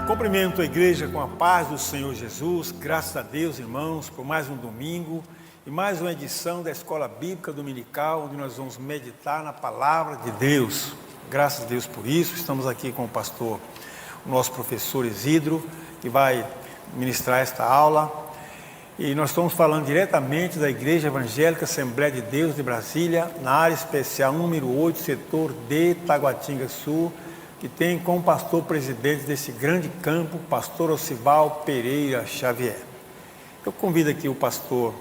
Cumprimento a igreja com a paz do Senhor Jesus. Graças a Deus, irmãos, por mais um domingo e mais uma edição da Escola Bíblica Dominical, onde nós vamos meditar na Palavra de Deus. Graças a Deus por isso. Estamos aqui com o pastor, o nosso professor Isidro, que vai ministrar esta aula. E nós estamos falando diretamente da Igreja Evangélica Assembleia de Deus de Brasília, na área especial número 8, setor D, Taguatinga Sul, que tem como pastor presidente desse grande campo, pastor Ocival Pereira Xavier. Eu convido aqui o pastor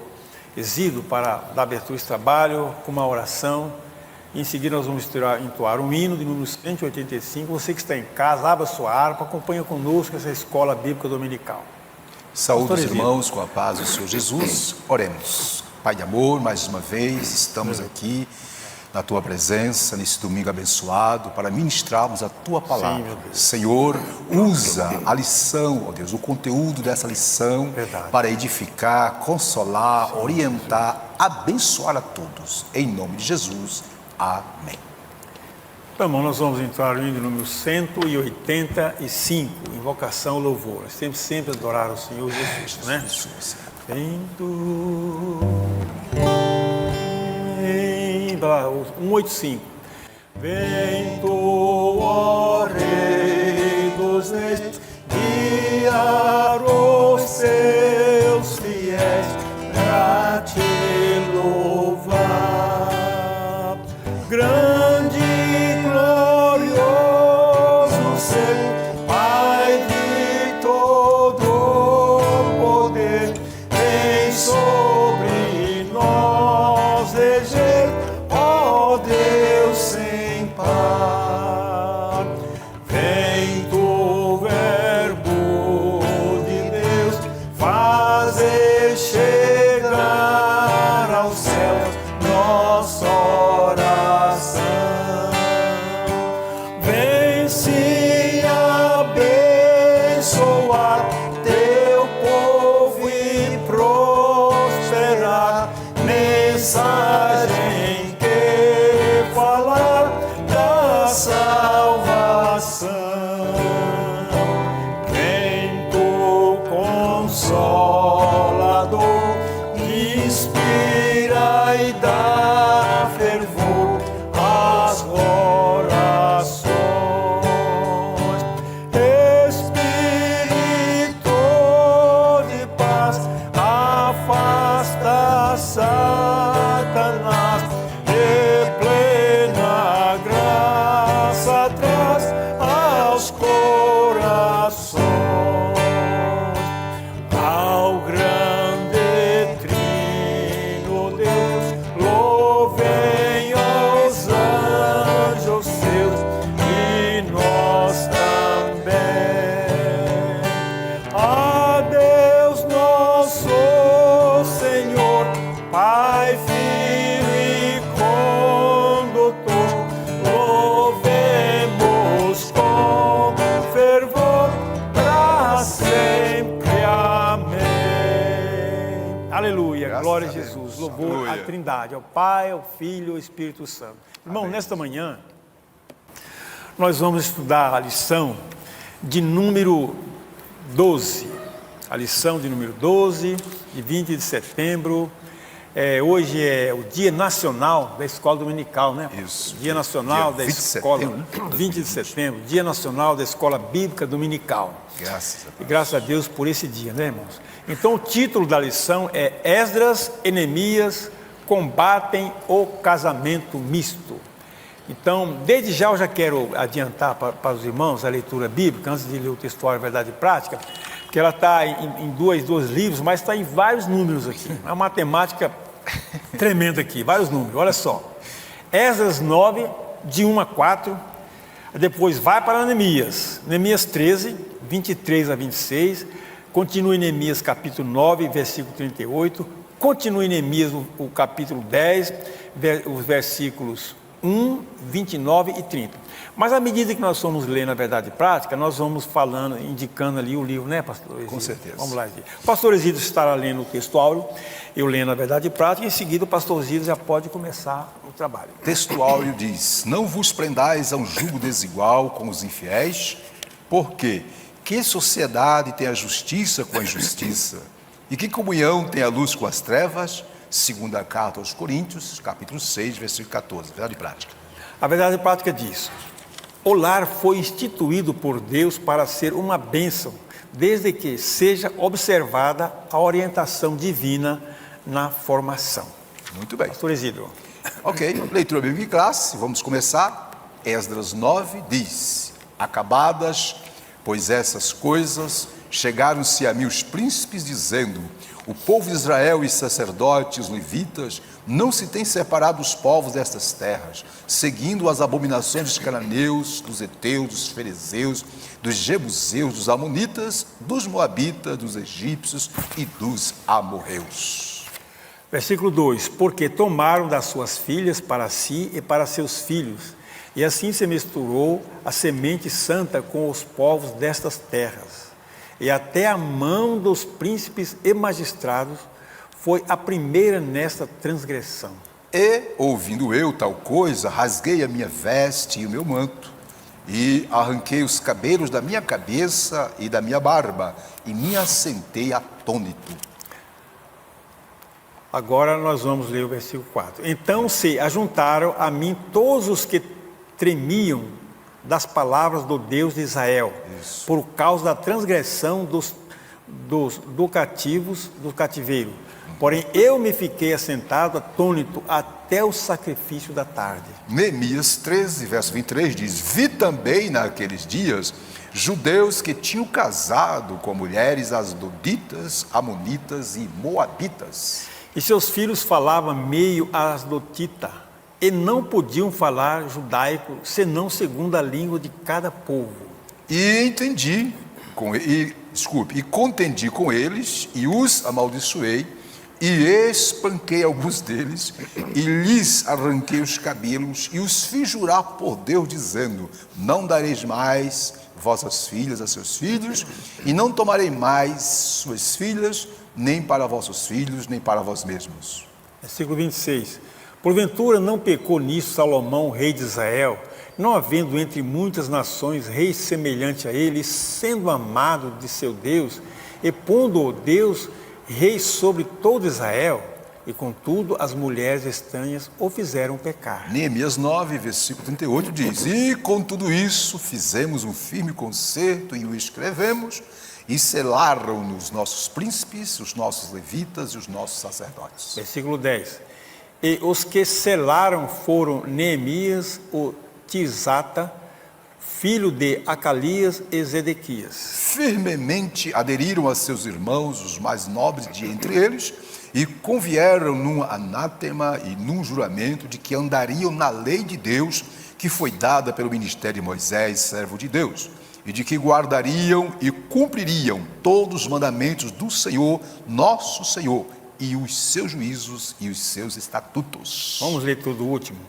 Isidro para dar abertura a esse trabalho com uma oração. E em seguida nós vamos entoar um hino de número 185. Você que está em casa, abra sua harpa, acompanha conosco essa Escola Bíblica Dominical. Saúde os irmãos com a paz do Senhor Jesus. Oremos. Pai de amor, mais uma vez estamos aqui na Tua presença, nesse domingo abençoado, para ministrarmos a Tua palavra. Sim, Senhor, usa a lição, ó Deus, o conteúdo dessa lição para edificar, consolar, orientar, abençoar a todos. Em nome de Jesus. Amém. Então, irmão, nós vamos entrar no hino número 185, invocação ao louvor. Nós temos sempre adorar o Senhor Jesus, né? Vento, 185. Vento, ó Rei dos Reis, guiar os seus fiéis para te louvar. Grande e glorioso ser, Pai de todo poder, vem sobre nós reger, ó Deus sem par. Vem tu, verbo de Deus, fazer chegar aos céus nossa oração. Vem se abençoar teu povo e prosperar, mensagem que falar da salvação. Vem tu, consolador, inspira e dá fervor às orações. Espírito de paz, afasta Satanás, e plena graça traz aos corações. Ao grande Trino Deus, louvem os anjos seus e nós também. A Deus nosso Senhor, Pai, Filho e Condutor, louvemos com fervor para sempre. Amém. Aleluia. Graças Glória a a Deus. Jesus. Louvor Aleluia. à Trindade, ao Pai, ao Filho e ao Espírito Santo. Irmão, Amém. nesta manhã, nós vamos estudar a lição de número 12. A lição de número 12, de 20 de setembro. Hoje é o Dia Nacional da Escola Dominical, né? Isso. Dia Nacional da 20 de Escola, setembro, né? 20 de setembro, Dia Nacional da Escola Bíblica Dominical. Graças a E Deus. graças a Deus por esse dia, né, irmãos? Então, o título da lição é Esdras e Neemias combatem o casamento misto. Então, desde já eu já quero adiantar para os irmãos a leitura bíblica, antes de ler o textuário Verdade e Prática, que ela está em dois livros, mas está em vários números aqui. É uma matemática tremenda aqui, vários números. Olha só, Esdras 9, de 1 a 4, depois vai para Neemias 13, 23 a 26, continua em Neemias capítulo 9, versículo 38, continua em Neemias o capítulo 10, os versículos 1, 29 e 30. Mas à medida que nós vamos lendo a Verdade Prática, nós vamos falando, indicando ali o livro, né, pastor Exílio? Com certeza. Vamos lá, Exílio. O pastor Exílio estará lendo o textuário, eu lendo a Verdade Prática, e em seguida o pastor Exílio já pode começar o trabalho. Textuário diz: não vos prendais a um jugo desigual com os infiéis, porque que sociedade tem a justiça com a injustiça? E que comunhão tem a luz com as trevas? Segunda carta aos Coríntios, capítulo 6, versículo 14. Verdade e prática. A verdade prática diz: o lar foi instituído por Deus para ser uma bênção, desde que seja observada a orientação divina na formação. Muito bem. Pastor Isidro. Ok, leitura bíblica em classe, vamos começar. Esdras 9 diz: acabadas, pois essas coisas, chegaram-se a mim os príncipes, dizendo: o povo de Israel e sacerdotes, os levitas, não se têm separado dos povos destas terras, seguindo as abominações dos cananeus, dos heteus, dos ferezeus, dos jebuseus, dos amonitas, dos moabitas, dos egípcios e dos amorreus. Versículo 2: porque tomaram das suas filhas para si e para seus filhos, e assim se misturou a semente santa com os povos destas terras, e até a mão dos príncipes e magistrados foi a primeira nesta transgressão. E, ouvindo eu tal coisa, rasguei a minha veste e o meu manto, e arranquei os cabelos da minha cabeça e da minha barba, e me assentei atônito. Agora nós vamos ler o versículo 4. Então se ajuntaram a mim todos os que tremiam das palavras do Deus de Israel, por causa da transgressão do cativeiro. Porém, eu me fiquei assentado, atônito, até o sacrifício da tarde. Neemias 13, verso 23 diz: vi também naqueles dias judeus que tinham casado com mulheres asdoditas, amonitas e moabitas. E seus filhos falavam meio asdotita, e não podiam falar judaico, senão segundo a língua de cada povo. E contendi com eles, e os amaldiçoei, e espanquei alguns deles, e lhes arranquei os cabelos, e os fiz jurar por Deus, dizendo: não dareis mais vossas filhas a seus filhos, e não tomarei mais suas filhas, nem para vossos filhos, nem para vós mesmos. Versículo 26. Porventura não pecou nisso Salomão, rei de Israel, não havendo entre muitas nações rei semelhante a ele, sendo amado de seu Deus, e pondo Deus rei sobre todo Israel? E contudo as mulheres estranhas o fizeram pecar. Neemias 9, versículo 38 diz: e com tudo isso fizemos um firme concerto e o escrevemos, e selaram-no os nossos príncipes, os nossos levitas e os nossos sacerdotes. Versículo 10. E os que selaram foram Neemias, o Tisata, filho de Acalias e Zedequias. Firmemente aderiram a seus irmãos, os mais nobres de entre eles, e convieram num anátema e num juramento de que andariam na lei de Deus, que foi dada pelo ministério de Moisés, servo de Deus, e de que guardariam e cumpririam todos os mandamentos do Senhor, nosso Senhor, e os seus juízos e os seus estatutos. Vamos ler tudo o último.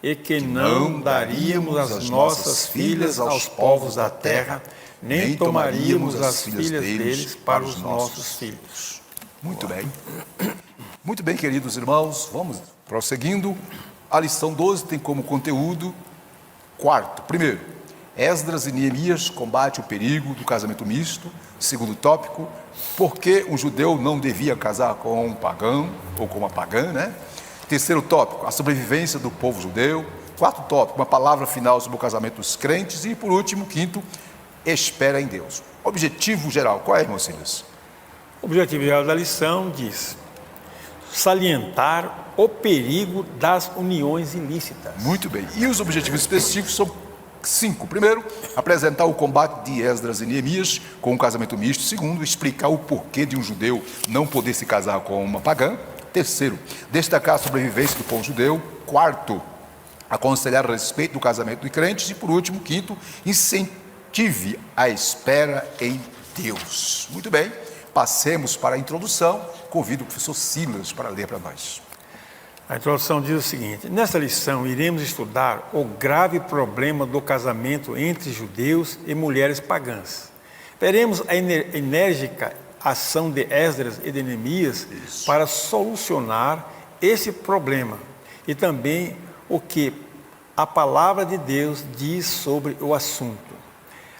E que não daríamos as nossas filhas aos povos da terra, nem tomaríamos as filhas deles para os nossos filhos. Muito bem. Muito bem, queridos irmãos, vamos prosseguindo. A lição 12 tem como conteúdo quarto. Primeiro, Esdras e Neemias combate o perigo do casamento misto. Segundo tópico, por que um judeu não devia casar com um pagão ou com uma pagã, né? Terceiro tópico, a sobrevivência do povo judeu. Quarto tópico, uma palavra final sobre o casamento dos crentes. E por último, quinto, espera em Deus. Objetivo geral, qual é, irmão Silas? O objetivo geral da lição diz: salientar o perigo das uniões ilícitas. Muito bem. E os objetivos específicos são 5. Primeiro, apresentar o combate de Esdras e Neemias com um casamento misto. Segundo, explicar o porquê de um judeu não poder se casar com uma pagã. Terceiro, destacar a sobrevivência do povo judeu. Quarto, aconselhar a respeito do casamento de crentes. E por último, quinto, incentive a espera em Deus. Muito bem, passemos para a introdução. Convido o professor Silas para ler para nós. A introdução diz o seguinte: nesta lição iremos estudar o grave problema do casamento entre judeus e mulheres pagãs. Veremos a enérgica ação de Esdras e de Neemias para solucionar esse problema e também o que a palavra de Deus diz sobre o assunto.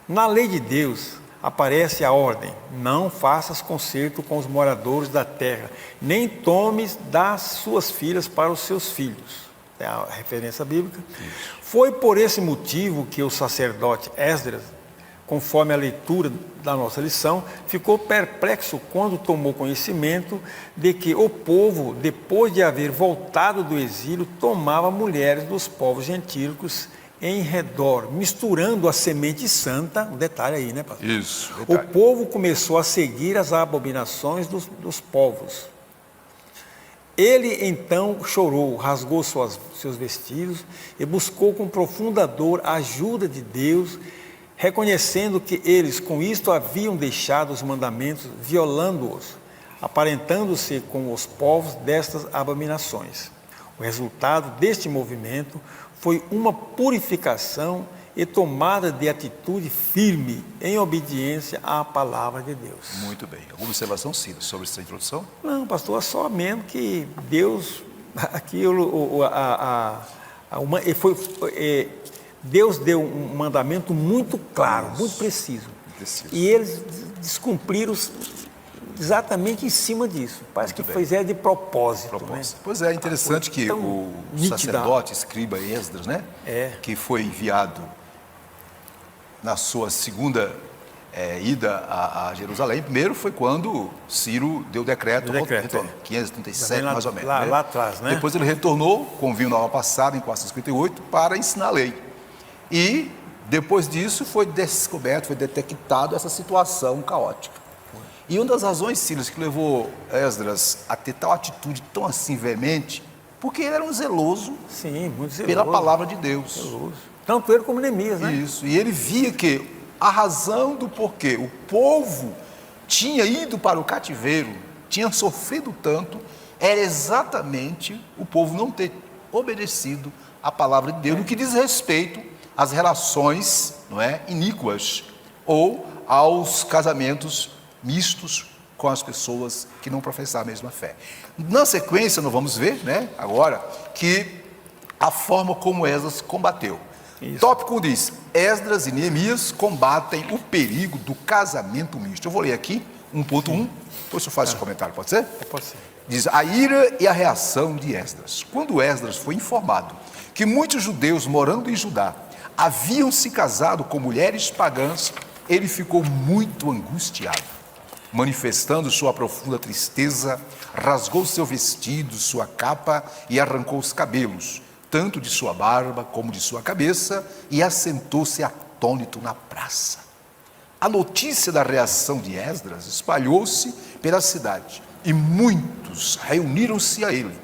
Na lei de Deus, aparece a ordem: não faças concerto com os moradores da terra, nem tomes das suas filhas para os seus filhos. É a referência bíblica. Isso. Foi por esse motivo que o sacerdote Esdras, conforme a leitura da nossa lição, ficou perplexo quando tomou conhecimento de que o povo, depois de haver voltado do exílio, tomava mulheres dos povos gentílicos em redor, misturando a semente santa, um detalhe aí, né, pastor? Isso, detalhe. O povo começou a seguir as abominações dos povos. Ele então chorou, rasgou seus vestidos e buscou com profunda dor a ajuda de Deus, reconhecendo que eles com isto haviam deixado os mandamentos, violando-os, aparentando-se com os povos destas abominações. O resultado deste movimento foi uma purificação e tomada de atitude firme em obediência à palavra de Deus. Muito bem. Alguma observação, Silas, sobre essa introdução? Não, pastor, só mesmo que Deus, Deus deu um mandamento muito claro, muito preciso. E eles descumpriram exatamente em cima disso. Parece que fizeram de propósito. Né? Pois é, interessante que o sacerdote, escriba Esdras, né? Que foi enviado na sua segunda ida a Jerusalém. Primeiro foi quando Ciro deu o decreto, 537 mais ou menos. Lá atrás, né? Depois ele retornou, como viu na aula passada, em 458, para ensinar a lei. E depois disso foi descoberto, foi detectado essa situação caótica. E uma das razões, Silas, que levou Esdras a ter tal atitude tão assim veemente, porque ele era um zeloso, muito zeloso pela palavra de Deus. Zeloso. Tanto ele como Neemias, né? Isso, e ele via que a razão do porquê o povo tinha ido para o cativeiro, tinha sofrido tanto, era exatamente o povo não ter obedecido à palavra de Deus, no que diz respeito às relações, não é, iníquas, ou aos casamentos mistos com as pessoas que não professavam a mesma fé. Na sequência, nós vamos ver, né, agora, que a forma como Esdras combateu. Isso. Tópico 1 diz: Esdras e Neemias combatem o perigo do casamento misto. Eu vou ler aqui 1.1, depois eu faço esse comentário, pode ser? Pode ser. Diz: a ira e a reação de Esdras. Quando Esdras foi informado que muitos judeus morando em Judá haviam se casado com mulheres pagãs, ele ficou muito angustiado. Manifestando sua profunda tristeza, rasgou seu vestido, sua capa e arrancou os cabelos, tanto de sua barba como de sua cabeça, e assentou-se atônito na praça. A notícia da reação de Esdras espalhou-se pela cidade, e muitos reuniram-se a ele.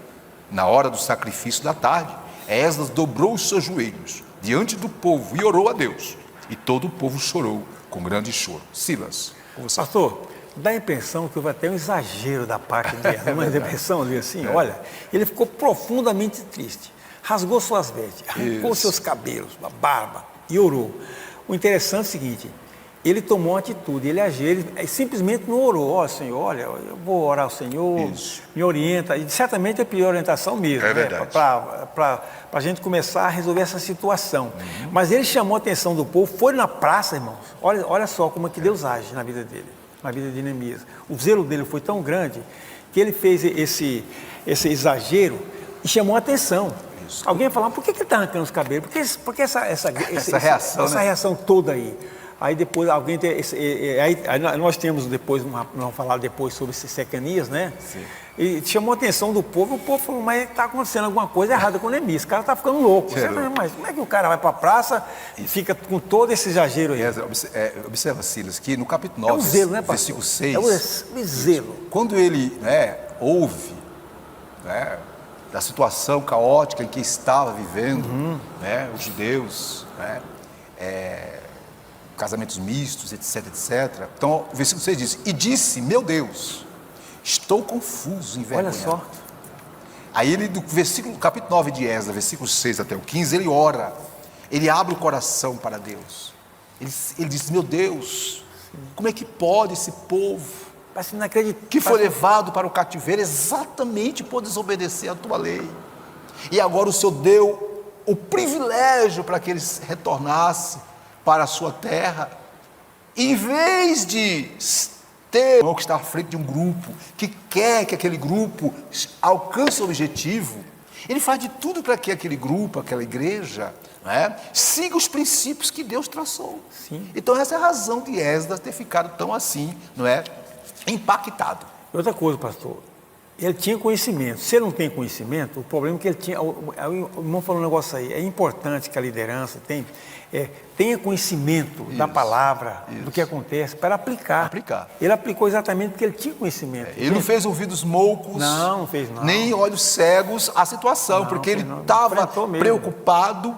Na hora do sacrifício da tarde, Esdras dobrou os seus joelhos diante do povo e orou a Deus, e todo o povo chorou com grande choro. Silas, pastor, dá a impressão que houve até um exagero da parte de Esdras, uma impressão ali assim, olha, ele ficou profundamente triste, rasgou suas vestes, arrancou seus cabelos, a barba e orou. O interessante é o seguinte: ele tomou uma atitude, ele agiu, ele simplesmente não orou. Ó, Senhor, olha, eu vou orar ao Senhor, me orienta. E certamente é pedir orientação mesmo, né? Para a gente começar a resolver essa situação. Mas ele chamou a atenção do povo, foi na praça, irmãos. Olha só como é que Deus age na vida dele, na vida de Neemias. O zelo dele foi tão grande que ele fez esse exagero e chamou a atenção. Alguém ia falar: por que ele está arrancando os cabelos? Por que essa reação toda aí? Aí depois alguém tem aí nós temos depois, vamos falar depois sobre esses Secanias, né? Sim. E chamou a atenção do povo, o povo falou: mas está acontecendo alguma coisa errada com o Neemias, esse cara está ficando louco. Mas como é que o cara vai para a praça e fica com todo esse exagero aí? Observa, Silas, que no capítulo 9, zelo, né, versículo 6, é o zelo. Quando ele ouve da situação caótica em que estava vivendo, os judeus, casamentos mistos, etc, etc. Então, o versículo 6 diz: e disse: meu Deus, estou confuso, envergonhado. Olha só. Aí ele, do capítulo 9 de Esdras, versículo 6 até o 15, ele ora, ele abre o coração para Deus. Ele diz: meu Deus, como é que pode esse povo que foi levado para o cativeiro exatamente por desobedecer a tua lei, e agora o Senhor deu o privilégio para que eles retornassem para a sua terra, Em vez de ter um que está à frente de um grupo, que quer que aquele grupo alcance o objetivo, ele faz de tudo para que aquele grupo, aquela igreja, siga os princípios que Deus traçou. Sim. Então essa é a razão de Esdras ter ficado tão assim, impactado. Outra coisa, pastor, ele tinha conhecimento. Se ele não tem conhecimento, o problema é que ele tinha... O irmão falou um negócio aí, é importante que a liderança tenha conhecimento da palavra, do que acontece, para aplicar. Ele aplicou exatamente porque ele tinha conhecimento. Ele não fez ouvidos moucos, não fez não. Nem olhos cegos à situação, porque ele estava preocupado,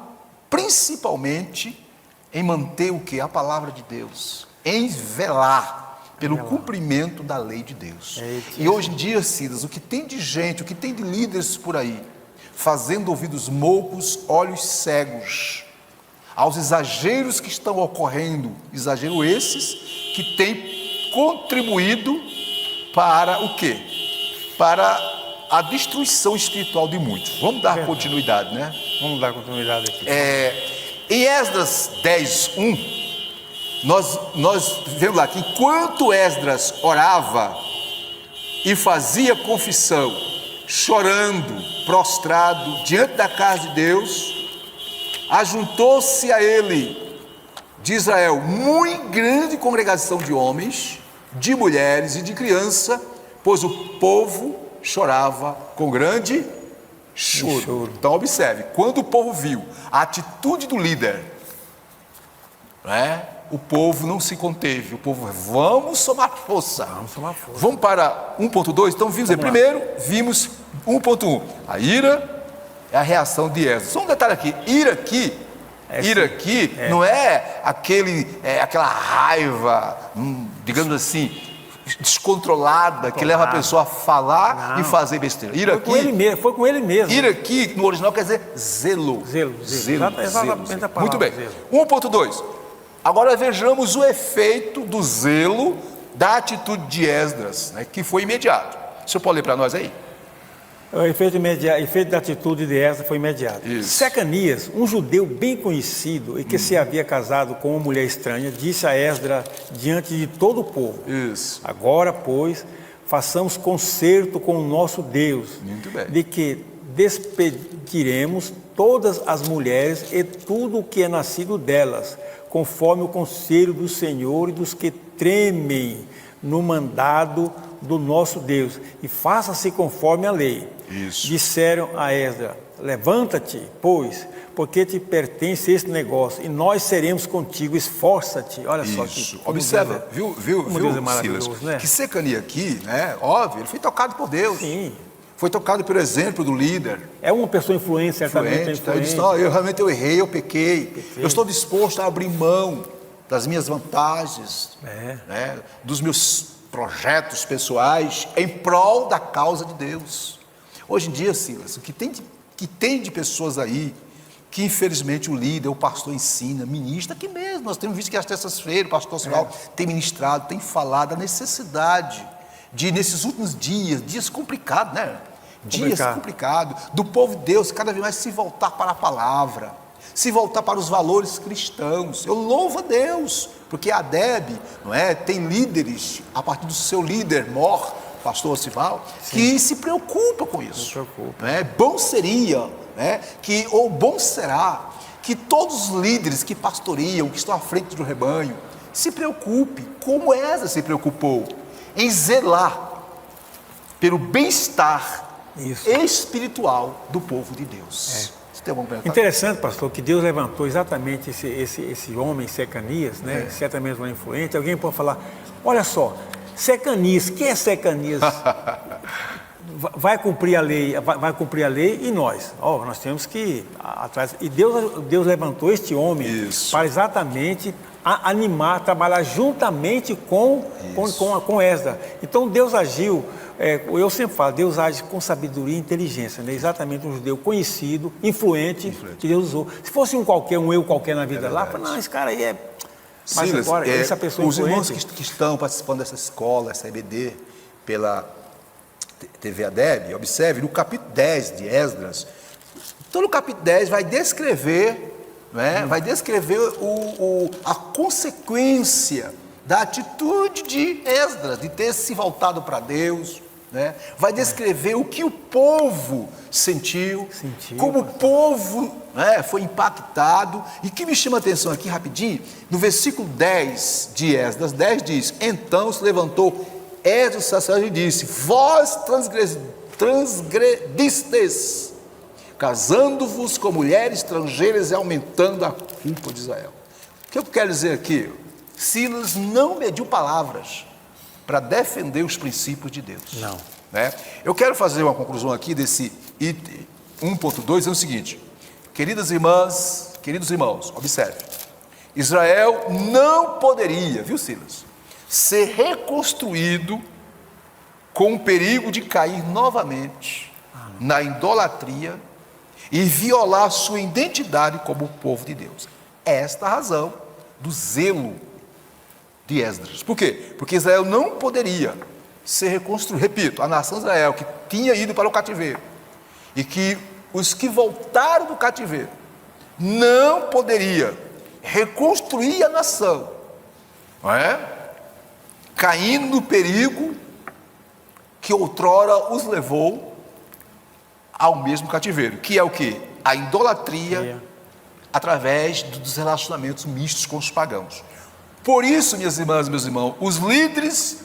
principalmente, em manter o quê? A palavra de Deus, em velar pelo cumprimento da lei de Deus. E hoje em dia, Silas, o que tem de gente, o que tem de líderes por aí, fazendo ouvidos moucos, olhos cegos, aos exageros que estão ocorrendo, exagero esses que têm contribuído para o quê? Para a destruição espiritual de muitos. Vamos dar continuidade, né? Vamos dar continuidade aqui. Em Esdras 10:1, nós vemos lá que enquanto Esdras orava e fazia confissão, chorando, prostrado diante da casa de Deus, ajuntou-se a ele de Israel muito grande congregação de homens, de mulheres e de criança, pois o povo chorava com grande choro. Então observe, quando o povo viu a atitude do líder, o povo não se conteve, o povo, vamos somar força. Vamos para 1.2, então vimos primeiro, vimos 1.1, a ira é a reação de Esdras. Só um detalhe aqui, ira aqui não é aquela raiva, digamos assim, descontrolada, que leva a pessoa a falar e fazer besteira. Foi com ele mesmo. Ira aqui, no original, quer dizer zelo. Exatamente a palavra. Muito bem. 1.2. Agora vejamos o efeito do zelo da atitude de Esdras, que foi imediato. O senhor pode ler para nós aí? O efeito da atitude de Esdras foi imediato. Secanias, um judeu bem conhecido e que se havia casado com uma mulher estranha, disse a Esdras diante de todo o povo: agora, pois, façamos concerto com o nosso Deus, de que despediremos todas as mulheres e tudo o que é nascido delas, conforme o conselho do Senhor e dos que tremem no mandado do nosso Deus, e faça-se conforme a lei. Disseram a Esdras: levanta-te, pois, porque te pertence esse negócio, e nós seremos contigo, esforça-te. Olha só que... Observa, viu Silas, né? Que Secania aqui, óbvio, ele foi tocado por Deus. Sim. Foi tocado pelo exemplo do líder. É uma pessoa influente, certamente. Ele disse: realmente eu errei, eu pequei. Eu estou disposto a abrir mão das minhas vantagens, dos meus projetos pessoais, em prol da causa de Deus. Hoje em dia, Silas, o que tem de pessoas aí, que infelizmente o líder, o pastor ensina, ministra, aqui mesmo, nós temos visto que às terças-feiras o pastor Sival tem ministrado, tem falado da necessidade de, nesses últimos dias complicados, Dias complicados, do povo de Deus cada vez mais se voltar para a palavra, se voltar para os valores cristãos. Eu louvo a Deus, porque a ADEB, tem líderes, a partir do seu líder mor, pastor Osival, que se preocupa com isso. Bom seria, bom será que todos os líderes que pastoreiam, que estão à frente do rebanho, se preocupem, como Esdras se preocupou, em zelar pelo bem-estar espiritual do povo de Deus. Interessante, pastor, que Deus levantou exatamente esse homem, Secanias, certamente um influente. Alguém pode falar: olha só, Secanias, quem é Secanias? Vai cumprir a lei, e nós temos que ir atrás. E Deus levantou este homem para exatamente animar, trabalhar juntamente com Esdras. Então Deus agiu, eu sempre falo, Deus age com sabedoria e inteligência, exatamente um judeu conhecido, influente, que Deus usou. Se fosse eu qualquer na vida lá, não, esse cara aí é... Mas Silas, agora, essa pessoa os influente... irmãos que estão participando dessa escola, essa EBD, pela TV ADEB, observe, no capítulo 10 de Esdras, então no capítulo 10 vai descrever, vai descrever a consequência da atitude de Esdras, de ter se voltado para Deus, né? Vai descrever o que o povo sentiu, como o povo, né, foi impactado. E que me chama a atenção aqui rapidinho, no versículo 10 de Esdras 10 diz: então se levantou Esdras o sacerdote e disse: vós transgredistes, casando-vos com mulheres estrangeiras e aumentando a culpa de Israel. O que eu quero dizer aqui? Silas não mediu palavras para defender os princípios de Deus. Não. Né? Eu quero fazer uma conclusão aqui desse item 1.2, é o seguinte: queridas irmãs, queridos irmãos, observe, Israel não poderia, viu, Silas, ser reconstruído com o perigo de cair novamente na idolatria e violar sua identidade como povo de Deus. Esta é a razão do zelo de Esdras. Por quê? Porque Israel não poderia ser reconstruído. Repito, a nação de Israel que tinha ido para o cativeiro e que os que voltaram do cativeiro não poderia reconstruir a nação, não é? Caindo no perigo que outrora os levou ao mesmo cativeiro, que é o quê? A idolatria através dos relacionamentos mistos com os pagãos. Por isso, minhas irmãs e meus irmãos, os líderes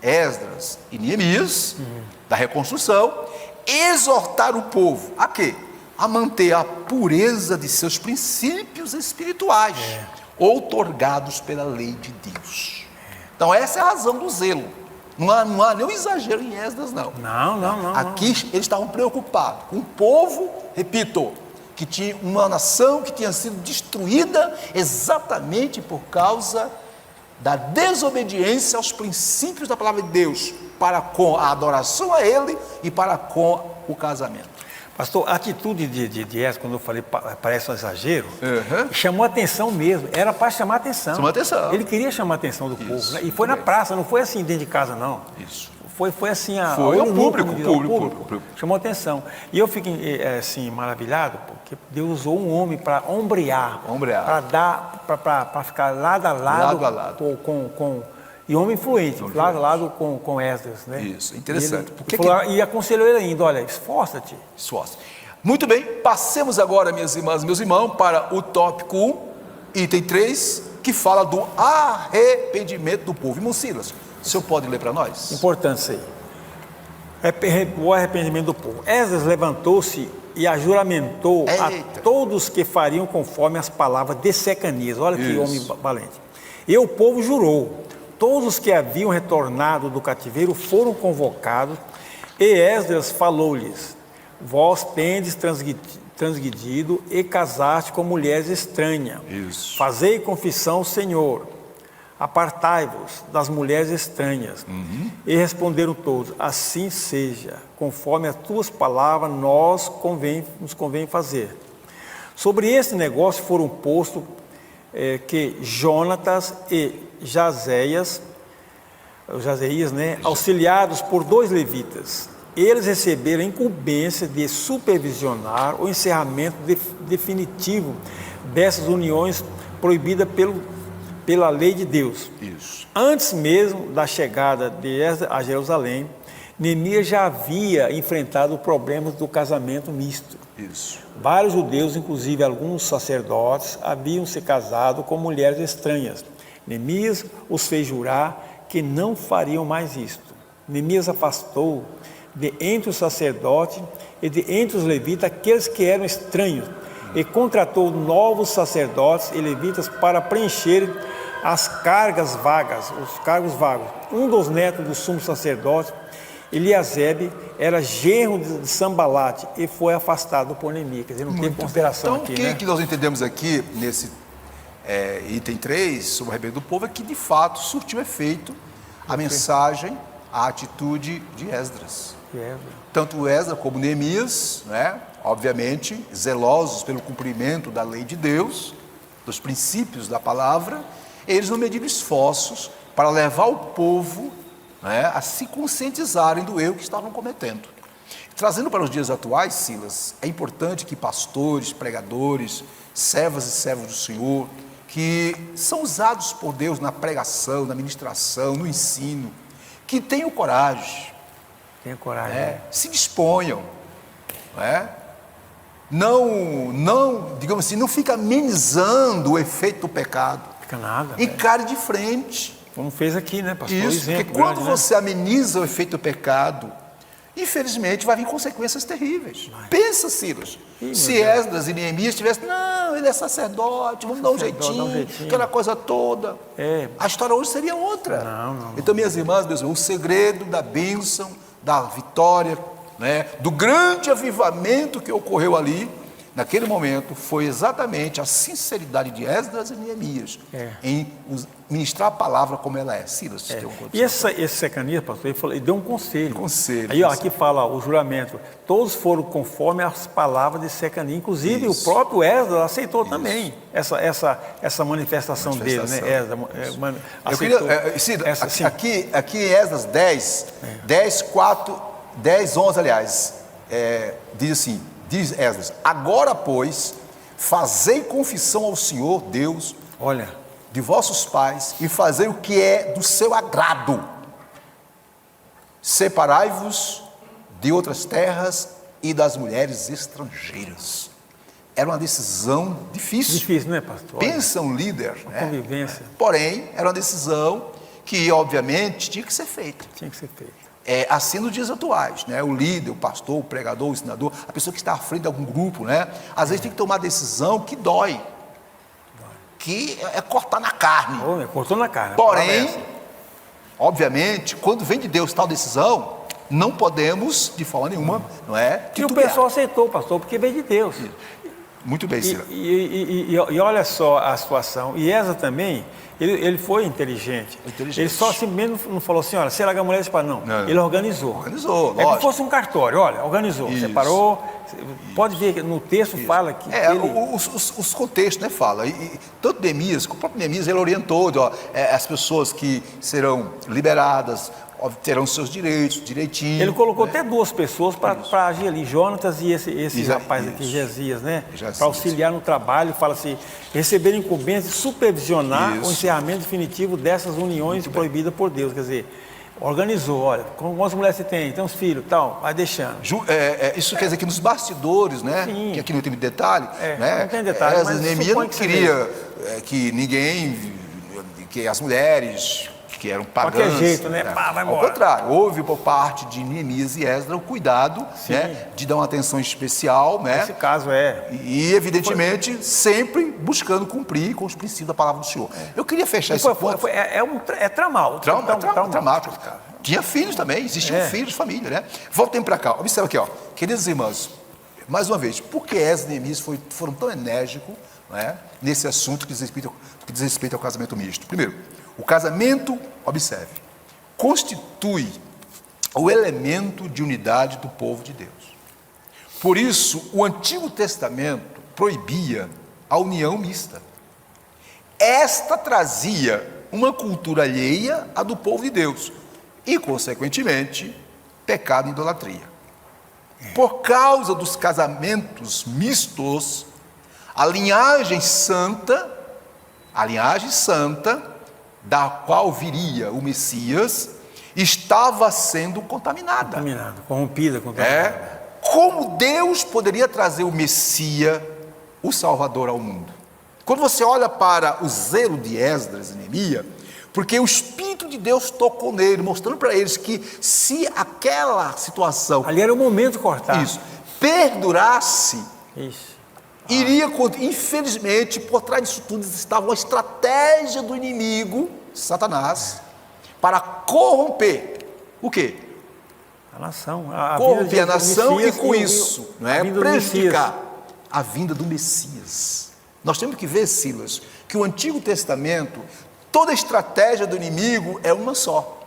Esdras e Neemias da reconstrução exortaram o povo a quê? A manter a pureza de seus princípios espirituais, outorgados pela lei de Deus. Então essa é a razão do zelo. Não há nenhum exagero em Esdras, não. Não. Aqui eles estavam preocupados com o povo, repito, que tinha uma nação que tinha sido destruída exatamente por causa da desobediência aos princípios da palavra de Deus, para com a adoração a Ele e para com o casamento. Pastor, a atitude de Esdras, quando eu falei parece um exagero, chamou atenção mesmo, era para chamar atenção. Chamou atenção. Ele queria chamar a atenção do povo, né? E foi na praça, não foi assim dentro de casa, não. Isso. Foi assim, Foi ao público. Chamou atenção. E eu fico assim, maravilhado, porque Deus usou um homem para ombrear. Para ficar lado a lado. E homem influente, lado a lado com Esdras, né? Isso, interessante. E aconselhou ele ainda: olha, esforça-te. Muito bem, passemos agora, minhas irmãs e meus irmãos, para o tópico 1, item 3, que fala do arrependimento do povo. Irmão Silas, o senhor pode ler para nós? Importante isso aí. O arrependimento do povo. Esdras levantou-se e ajuramentou a todos que fariam conforme as palavras de Secanias. Olha que homem valente. E o povo jurou. Todos os que haviam retornado do cativeiro foram convocados, e Esdras falou-lhes: vós tendes transgredido e casaste com mulheres estranhas. Fazei confissão ao Senhor. Apartai-vos das mulheres estranhas. E responderam todos: assim seja, conforme as tuas palavras nos convém fazer. Sobre esse negócio foram postos que Jonatas e Jazeias, né, auxiliados por 2 levitas, eles receberam a incumbência de supervisionar o encerramento definitivo dessas uniões proibidas pela lei de Deus. Antes mesmo da chegada de Esdras a Jerusalém, Neemias já havia enfrentado problemas do casamento misto. Vários judeus, inclusive alguns sacerdotes, haviam se casado com mulheres estranhas. Neemias os fez jurar que não fariam mais isto. Neemias afastou de entre os sacerdotes e de entre os levitas aqueles que eram estranhos, e contratou novos sacerdotes e levitas para preencher as cargos vagos. Um dos netos do sumo sacerdote, Eliasebe, era genro de Sambalate e foi afastado por Neemias. Quer dizer, não teve consideração aqui, né? O que nós entendemos aqui nesse item 3, sobre o arrependimento do povo, é que de fato surtiu efeito a mensagem, a atitude de Esdras. Tanto Esdras como Neemias, né, obviamente, zelosos pelo cumprimento da lei de Deus, dos princípios da palavra, eles não mediram esforços para levar o povo, né, a se conscientizarem do erro que estavam cometendo. Trazendo para os dias atuais, Silas, é importante que pastores, pregadores, servas e servos do Senhor, que são usados por Deus na pregação, na ministração, no ensino, que tenham coragem. Tenha coragem. Se disponham. Não, digamos assim, não fica amenizando o efeito do pecado. Fica nada. Encare de frente. Como fez aqui, né, pastor? Isso, Exemplo porque quando grande, você ameniza o efeito do pecado, infelizmente vai vir consequências terríveis. Pensa, Silas, se Esdras e Neemias tivessem, não, ele é sacerdote, vamos dar um jeitinho, aquela coisa toda. A história hoje seria outra. Não. Então, minhas irmãs, meus irmãos, o segredo da bênção, da vitória, do grande avivamento que ocorreu ali, naquele momento, foi exatamente a sinceridade de Esdras e Neemias em ministrar a palavra como ela é. Silas, tem um E esse Secanias, pastor, ele deu um conselho. Conselho. Aí, aqui fala o juramento. Todos foram conforme as palavras de Secanias. Inclusive, o próprio Esdras aceitou também essa manifestação dele, né? Eu queria, Silas, aqui em Esdras 10, 11, aliás, diz assim, diz Esdras: agora, pois, fazei confissão ao Senhor Deus de vossos pais e fazei o que é do seu agrado. Separai-vos de outras terras e das mulheres estrangeiras. Era uma decisão difícil. Difícil, né, pastor? Pensa um líder, convivência. Porém, era uma decisão que, obviamente, tinha que ser feita. Tinha que ser feita. Assim nos dias atuais, o líder, o pastor, o pregador, o ensinador, a pessoa que está à frente de algum grupo, às vezes tem que tomar decisão que dói, que é cortar na carne. Cortou na carne. Porém, obviamente, quando vem de Deus tal decisão, não podemos, de forma nenhuma, que o pessoal aceitou, pastor, porque veio de Deus. Muito bem, Cira. E olha só a situação. E Esdras também, ele foi inteligente. Ele só assim mesmo não falou assim, olha, se larga a mulher, não. Ele organizou. Lógico. É que fosse um cartório, organizou, separou. Pode ver que no texto fala que os contextos, fala. E tanto Neemias, o próprio Neemias, ele orientou, as pessoas que serão liberadas terão seus direitos, direitinho. Ele colocou até duas pessoas para agir ali, Jonatas e esse rapaz aqui, Gesias, para auxiliar no trabalho. Fala assim, receber incumbência e supervisionar o encerramento definitivo dessas uniões proibidas por Deus. Quer dizer, organizou, olha, quantas mulheres você tem os filhos, tal, vai deixando. Isso quer dizer que nos bastidores, que aqui não tem detalhe, não tem detalhe, mas Neemias não queria que as mulheres que eram pagãs. Qualquer jeito, vai embora. Ao contrário, houve por parte de Neemias e Esdras o cuidado de dar uma atenção especial. Nesse caso E, evidentemente, sempre buscando cumprir com os princípios da palavra do Senhor. Eu queria fechar esse ponto. É traumático. Tinha filhos também, existiam filhos, família, Voltemos para cá, observa aqui, queridos irmãos, mais uma vez, por que Esdras e Neemias foram tão enérgicos nesse assunto que diz respeito ao casamento misto? Primeiro, o casamento, observe, constitui o elemento de unidade do povo de Deus. Por isso, o Antigo Testamento proibia a união mista. Esta trazia uma cultura alheia à do povo de Deus e, consequentemente, pecado e idolatria. Por causa dos casamentos mistos, a linhagem santa, da qual viria o Messias, estava sendo contaminada. Corrompida. Como Deus poderia trazer o Messias, o Salvador, ao mundo? Quando você olha para o zelo de Esdras e Neemias, porque o Espírito de Deus tocou nele, mostrando para eles que se aquela situação... Ali era o momento de cortar. Perdurasse... iria, infelizmente, por trás disso tudo estava uma estratégia do inimigo, Satanás, para corromper o quê? A nação. Corromper a nação e com isso prejudicar a vinda do Messias. Nós temos que ver, Silas, que o Antigo Testamento, toda a estratégia do inimigo é uma só.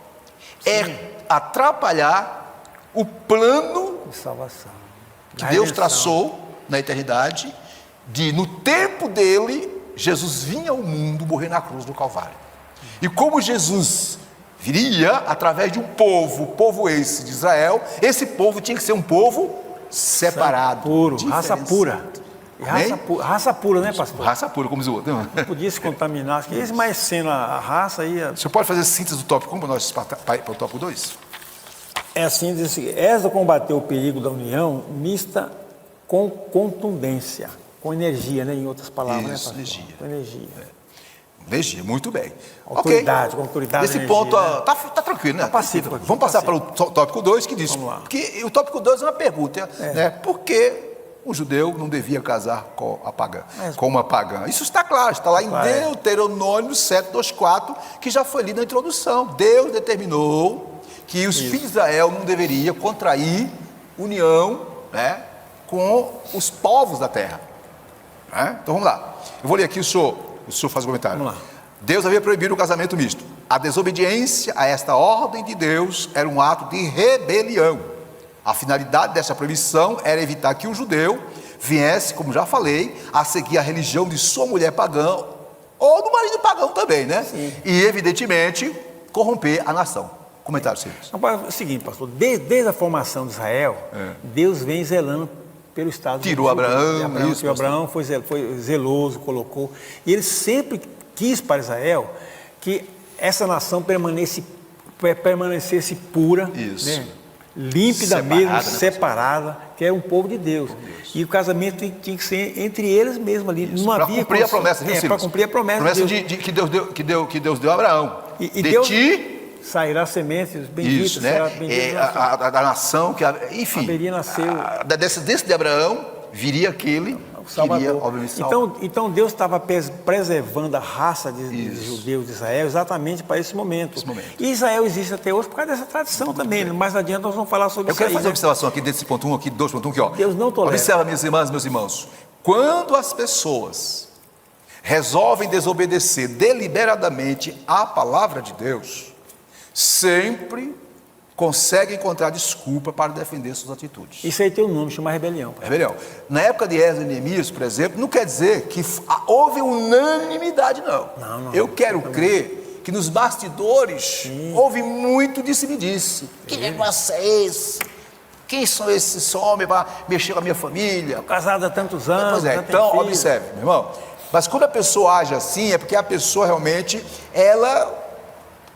Atrapalhar o plano de salvação que Deus traçou na eternidade, no tempo dele, Jesus vinha ao mundo morrer na cruz do Calvário. E como Jesus viria através de um povo, o povo esse de Israel, esse povo tinha que ser um povo separado, puro, raça pura. Raça pura, né, pastor? Raça pura, como diz o outro. Não podia se contaminar. Acho que esse mais sendo a raça aí... O senhor pode fazer síntese do tópico 1 para nós para o tópico 2? É assim, diz assim: Esdras combateu o perigo da união mista com contundência, com energia, né, em outras palavras, Isso, né, pastor? energia. Com energia. Energia, muito bem. Autoridade, Ok. com autoridade. Nesse energia, ponto, né? tá tranquilo, né? Tá pacífico aqui, Vamos passar para o tópico 2, que diz... Vamos lá. Porque o tópico 2 é uma pergunta, né? Por que o judeu não devia casar com a pagã, com uma pagã? Isso está claro, está lá em Deuteronômio 7:24, que já foi lido na introdução. Deus determinou que os filhos de Israel não deveriam contrair união, né, com os povos da terra. Né? Então vamos lá. Eu vou ler aqui, o senhor faz o comentário. Vamos lá. Deus havia proibido o casamento misto. A desobediência a esta ordem de Deus era um ato de rebelião. A finalidade dessa proibição era evitar que o judeu viesse, como já falei, a seguir a religião de sua mulher pagã ou do marido pagão também, né? Sim. E, evidentemente, corromper a nação. Comentário, simples. É o seguinte, pastor, desde a formação de Israel, Deus vem zelando pelo Estado. Tirou Abraão, isso, Abraão foi zeloso, colocou. E ele sempre quis para Israel que essa nação permanecesse pura, isso, né? Límpida mesmo, separada, que era um povo de Deus. E o casamento tinha que ser entre eles mesmos ali. Não havia cumprir a promessa, para cumprir a promessa que Deus deu a Abraão. E Deus sairá sementes benditas. Isso, né? A nação que, enfim, da descendência de Abraão viria aquele que iria, obviamente, salvar. Então Deus estava preservando a raça de judeus de Israel exatamente para esse momento. E Israel existe até hoje por causa dessa tradição também. Mais adiante nós vamos falar sobre isso. Eu quero fazer uma observação aqui desse ponto 1, aqui 2.1, aqui, ó. Deus não tolera. Observa, minhas irmãs, meus irmãos. Quando as pessoas resolvem desobedecer deliberadamente à palavra de Deus, sempre consegue encontrar desculpa para defender suas atitudes. Isso aí tem um nome, chama rebelião. Rebelião. Na época de Esdras e Neemias, por exemplo, não quer dizer que houve unanimidade, não. Eu quero crer que nos bastidores houve muito disse-me-disse. Que negócio é esse? Quem são esses homens para mexer com a minha família? Estou casado há tantos anos. Pois é, então observe, meu irmão. Mas quando a pessoa age assim, é porque a pessoa realmente,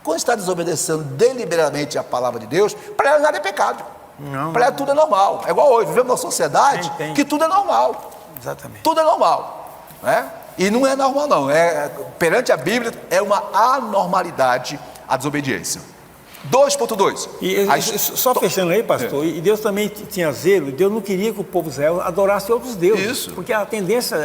quando está desobedecendo deliberadamente a palavra de Deus, para ela nada é pecado. Para ela tudo é normal. É igual hoje, vivemos numa sociedade que tudo é normal. Exatamente. Tudo é normal. Né? E não é normal, não. Perante a Bíblia, é uma anormalidade a desobediência. 2.2. Só fechando aí, pastor, e Deus também tinha zelo, Deus não queria que o povo de Israel adorasse outros deuses. Isso. Porque a tendência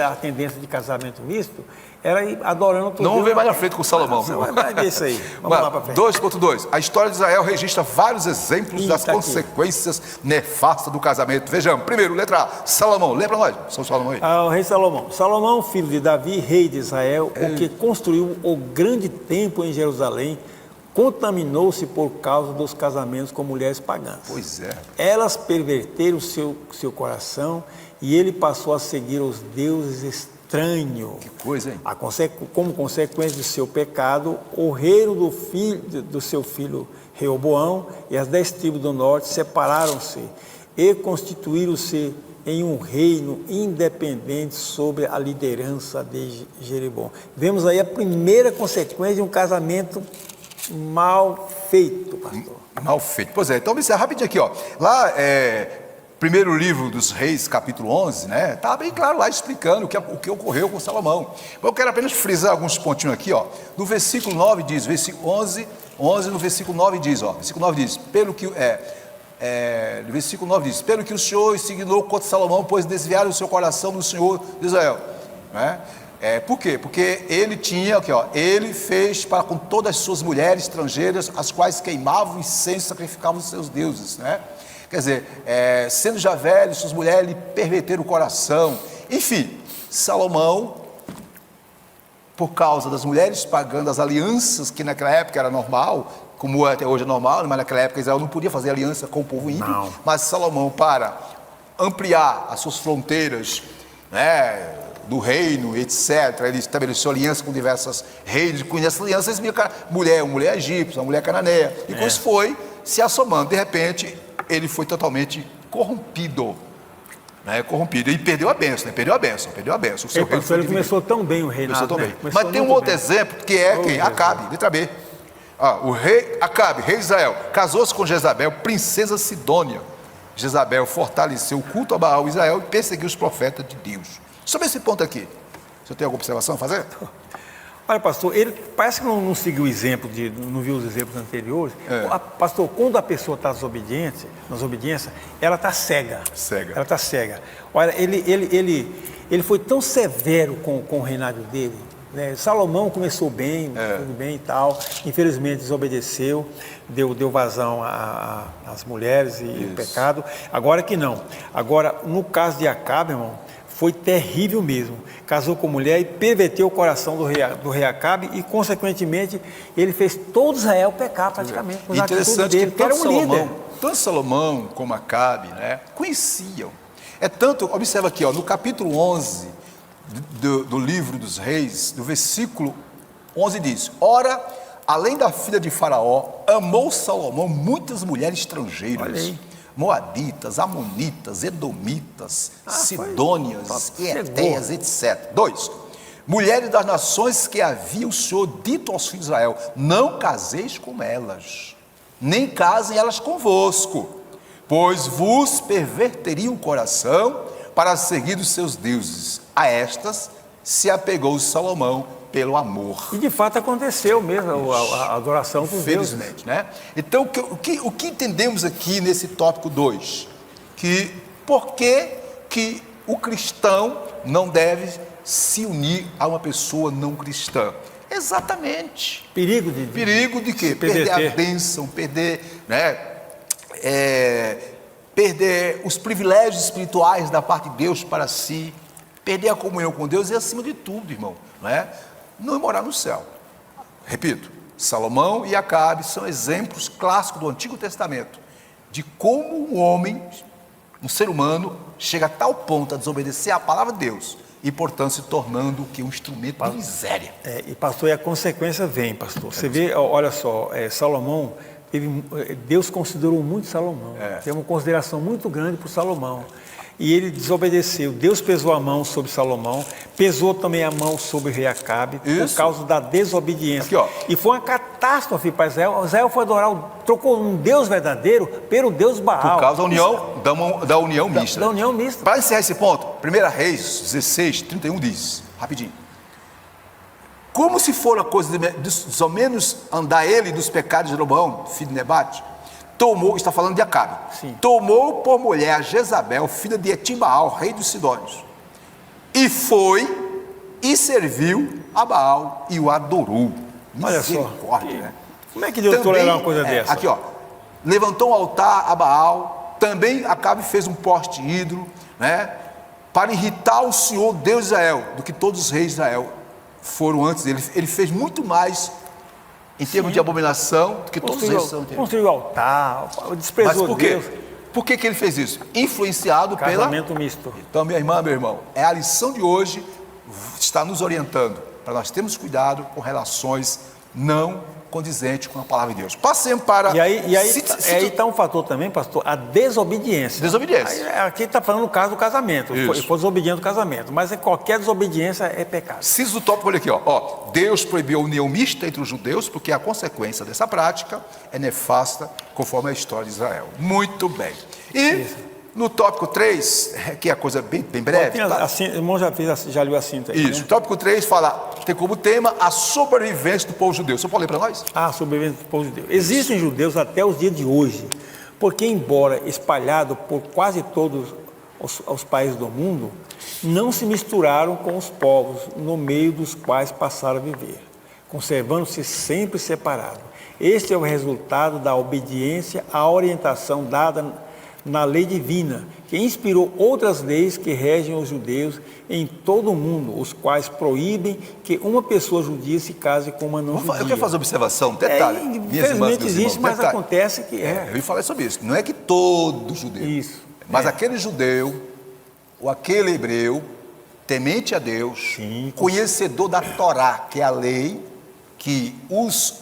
de casamento misto era ir adorando outros deuses. Não vem mais na frente frente com Salomão. Vai ver isso aí. Vamos lá para frente. 2.2. A história de Israel registra vários exemplos das consequências nefastas do casamento. Vejamos. Primeiro, letra A. Salomão. Lê para nós. São Salomão aí. O rei Salomão. Salomão, filho de Davi, rei de Israel, o que construiu o grande templo em Jerusalém, contaminou-se por causa dos casamentos com mulheres pagãs. Pois é. Elas perverteram seu coração e ele passou a seguir os deuses estranhos. Que coisa, hein? Como consequência do seu pecado, o reino do seu filho Reoboão e as 10 tribos do norte separaram-se e constituíram-se em um reino independente sobre a liderança de Jeroboão. Vemos aí a primeira consequência de um casamento mal feito, pastor. Mal feito. Pois é, então observa rapidinho aqui, ó. Lá, primeiro livro dos Reis, capítulo 11, né? Tá bem claro lá explicando o que ocorreu com Salomão. Eu quero apenas frisar alguns pontinhos aqui, ó. No versículo 9 diz, versículo 11 no versículo 9 diz, ó. Versículo 9 diz, no versículo 9 diz, pelo que o Senhor se ignorou contra Salomão, pois desviaram o seu coração do Senhor de Israel. Né? Por quê? Porque ele tinha, aqui, ó, ele fez para com todas as suas mulheres estrangeiras, as quais queimavam incenso e sacrificavam os seus deuses, né? Quer dizer, sendo já velho, suas mulheres lhe perverteram o coração. Enfim, Salomão, por causa das mulheres pagando as alianças, que naquela época era normal, como até hoje é normal, mas naquela época Israel não podia fazer aliança com o povo ímpio, mas Salomão, para ampliar as suas fronteiras, né, do reino, etc. Ele estabeleceu aliança com diversas reis, com essas alianças, uma mulher egípcia, uma mulher cananeia, e com isso foi se assomando. De repente, ele foi totalmente corrompido. né, corrompido. E perdeu a bênção, né? Perdeu a bênção. O seu reino foi ele dividido. começou tão bem o reinado, né? Mas tem um outro exemplo, que é quem? Acabe, letra B. O rei Acabe, rei de Israel, casou-se com Jezabel, princesa Sidônia. Jezabel fortaleceu o culto a Baal em Israel e perseguiu os profetas de Deus. Sobre esse ponto aqui, você tem alguma observação a fazer? Olha, pastor, ele parece que não seguiu o exemplo, não viu os exemplos anteriores. Pastor, quando a pessoa está desobediência, ela está cega. Ela está cega. Olha, ele foi tão severo com o reinado dele, né? Salomão começou bem, tudo bem e tal. Infelizmente desobedeceu, deu vazão às mulheres e o pecado. Agora que não. Agora, no caso de Acabe, irmão, foi terrível mesmo. Casou com mulher e perverteu o coração do rei Acabe e, consequentemente, ele fez todo Israel pecar praticamente. Com interessante dele, que tanto Salomão como Acabe, né, conheciam. Observa aqui, no capítulo 11 do livro dos reis, no versículo 11 diz: ora, além da filha de Faraó, amou Salomão muitas mulheres estrangeiras, moabitas, amonitas, edomitas, sidônias, etéias, etc. 2. Mulheres das nações que havia o Senhor dito aos filhos de Israel: não caseis com elas, nem casem elas convosco, pois vos perverteriam o coração para seguir os seus deuses. A estas se apegou Salomão pelo amor. E de fato aconteceu mesmo a adoração dos deuses. Felizmente, né? Então, o que entendemos aqui nesse tópico 2? Que por que o cristão não deve se unir a uma pessoa não cristã? Exatamente. Perigo de quê? Perder a bênção, perder, né? Perder os privilégios espirituais da parte de Deus para si, perder a comunhão com Deus e, acima de tudo, irmão, não morar no céu. Repito, Salomão e Acabe são exemplos clássicos do Antigo Testamento de como um homem, um ser humano, chega a tal ponto a desobedecer à palavra de Deus e, portanto, se tornando um instrumento de miséria. E pastor, e a consequência vem, pastor. Você vê, olha só, Salomão, Deus considerou muito Salomão, tem uma consideração muito grande por Salomão, e ele desobedeceu. Deus pesou a mão sobre Salomão, pesou também a mão sobre o rei Acabe, por causa da desobediência. Aqui, e foi uma catástrofe para Israel. Israel foi trocou um Deus verdadeiro pelo Deus Baal. Por causa da união mista. Da união mista. Para encerrar esse ponto, 1 Reis 16, 31 diz, rapidinho: como se for a coisa de somente andar ele dos pecados de Jeroboão, filho de Nebate, está falando de Acabe, tomou por mulher a Jezabel, filha de Etimbaal, rei dos Sidônios, e foi e serviu a Baal e o adorou. Olha só, né? Como é que Deus tolerou uma coisa dessa? Aqui, levantou um altar a Baal, também Acabe fez um poste ídolo, né, para irritar o Senhor Deus de Israel, do que todos os reis de Israel foram antes dele. Ele fez muito mais em termos de abominação do que todos os reis são. Construiu altar, desprezou Deus. Por que ele fez isso? Influenciado casamento misto. Então, minha irmã, meu irmão, a lição de hoje está nos orientando para nós termos cuidado com relações não condizentes com a palavra de Deus. Passemos para... E aí está um fator também, pastor, a desobediência. Aqui está falando no caso do casamento. Foi desobediente do casamento, mas qualquer desobediência é pecado. Cito do tópico, olha aqui, Deus proibiu a união mista entre os judeus, porque a consequência dessa prática é nefasta, conforme a história de Israel. Muito bem. No tópico 3, que é a coisa bem breve. O irmão já leu a cinta aí. Isso, o tópico 3 tem como tema a sobrevivência do povo judeu. Você pode ler para nós? A sobrevivência do povo judeu. Existem judeus até os dias de hoje, porque, embora espalhados por quase todos os países do mundo, não se misturaram com os povos no meio dos quais passaram a viver, conservando-se sempre separados. Este é o resultado da obediência à orientação dada na lei divina, que inspirou outras leis que regem os judeus em todo o mundo, os quais proíbem que uma pessoa judia se case com uma não judia. Eu quero fazer uma observação, detalhe. Infelizmente existe, mas acontece que Eu ia falar sobre isso. Não é que todo judeu, mas aquele judeu, ou aquele hebreu, temente a Deus, conhecedor da Torá, que é a lei que os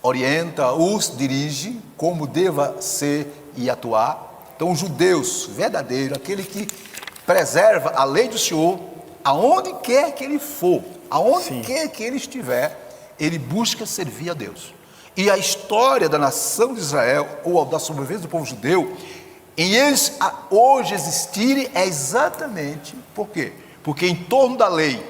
orienta, os dirige, como deva ser e atuar. Então, os judeus verdadeiros, aquele que preserva a lei do Senhor aonde quer que ele for, aonde Sim. quer que ele estiver, ele busca servir a Deus. E a história da nação de Israel, ou da sobrevivência do povo judeu, em eles hoje existirem, é exatamente por quê? Porque em torno da lei,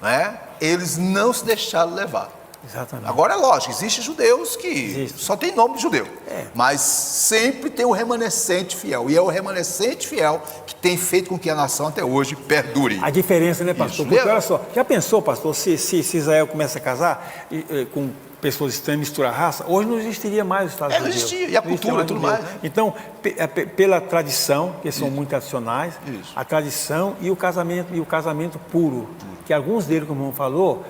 né, eles não se deixaram levar. Exatamente. Agora é lógico, existem judeus que só tem nome de judeu, mas sempre tem o remanescente fiel, e é o remanescente fiel que tem feito com que a nação até hoje perdure. A diferença, né, pastor? Isso. Porque olha só, já pensou, pastor, se Israel começa a casar com pessoas estranhas, misturar raça, hoje não existiria mais os Estados Unidos. Não existia, e a cultura e tudo mais, né? Então, pela tradição, que são muito tradicionais, Isso. a tradição e o casamento puro, que alguns deles, como o irmão falou,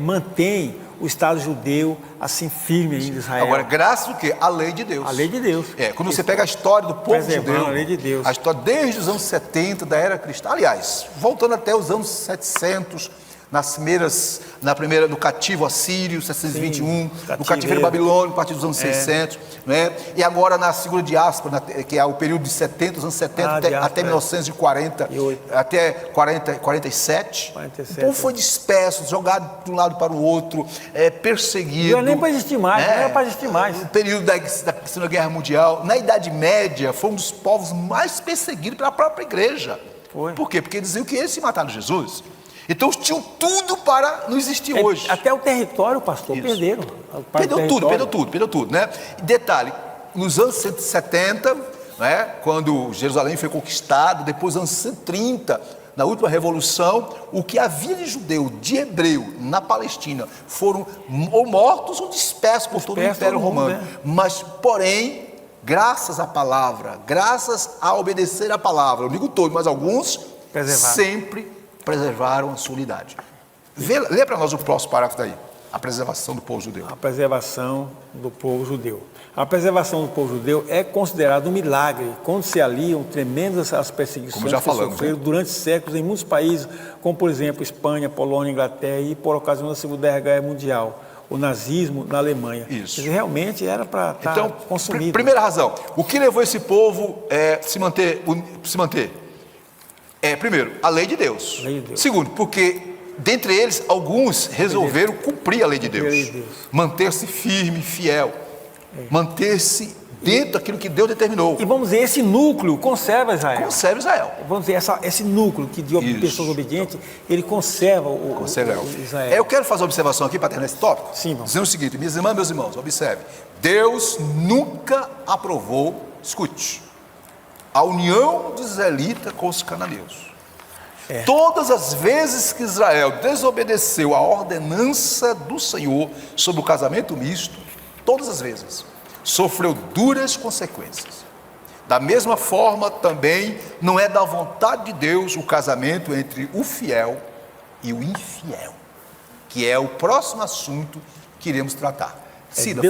mantém o Estado judeu assim firme ainda em Israel. Agora, graças ao quê? A lei de Deus. A lei de Deus. Quando você pega a história do povo judeu, a lei de Deus. a história desde os anos 70 da era cristã, aliás, voltando até os anos 700, no cativo assírio, 721, no cativeiro babilônico, a partir dos anos 600, né? E agora na segunda diáspora, que é o período de 70, os anos 70 até 1940, até 47. O povo foi disperso, jogado de um lado para o outro, perseguido. Não era nem para existir mais, não era para existir mais. No período da Segunda Guerra Mundial, na Idade Média, foi um dos povos mais perseguidos pela própria igreja. Foi. Por quê? Porque diziam que eles se mataram Jesus. Então tinham tudo para não existir hoje. Até o território, pastor, perderam. Perdeu tudo, né? E detalhe, nos anos 170, né, quando Jerusalém foi conquistado, depois dos anos 130, na última revolução, o que havia de judeu, de hebreu, na Palestina, foram ou mortos ou dispersos por todo o Império Romano. Né? Mas, porém, graças à palavra, graças a obedecer à palavra, eu digo todos, mas alguns sempre preservaram a sua unidade. Lê para nós o próximo parágrafo daí. A preservação do povo judeu. A preservação do povo judeu. A preservação do povo judeu é considerada um milagre quando se aliam tremendas as perseguições que sofreram durante séculos em muitos países, como por exemplo Espanha, Polônia, Inglaterra e por ocasião da Segunda Guerra Mundial, o nazismo na Alemanha. Isso. Quer dizer, realmente era para estar consumido. Primeira razão, o que levou esse povo a se manter? Primeiro, a lei de Deus. Segundo, porque dentre eles, alguns resolveram cumprir a lei de Deus. Manter-se firme, fiel. Manter-se dentro daquilo que Deus determinou. E vamos dizer, esse núcleo conserva Israel. Conserva Israel. Vamos dizer, esse núcleo de pessoas obedientes, ele conserva o Israel. Eu quero fazer uma observação aqui para terminar esse tópico. Sim, vamos. Dizendo o seguinte, minhas irmãs, meus irmãos, observe. Deus nunca aprovou, escute, a união dos israelitas com os cananeus. Todas as vezes que Israel desobedeceu a ordenança do Senhor sobre o casamento misto, todas as vezes, sofreu duras consequências. Da mesma forma, também, não é da vontade de Deus o casamento entre o fiel e o infiel, que é o próximo assunto que iremos tratar. Cida,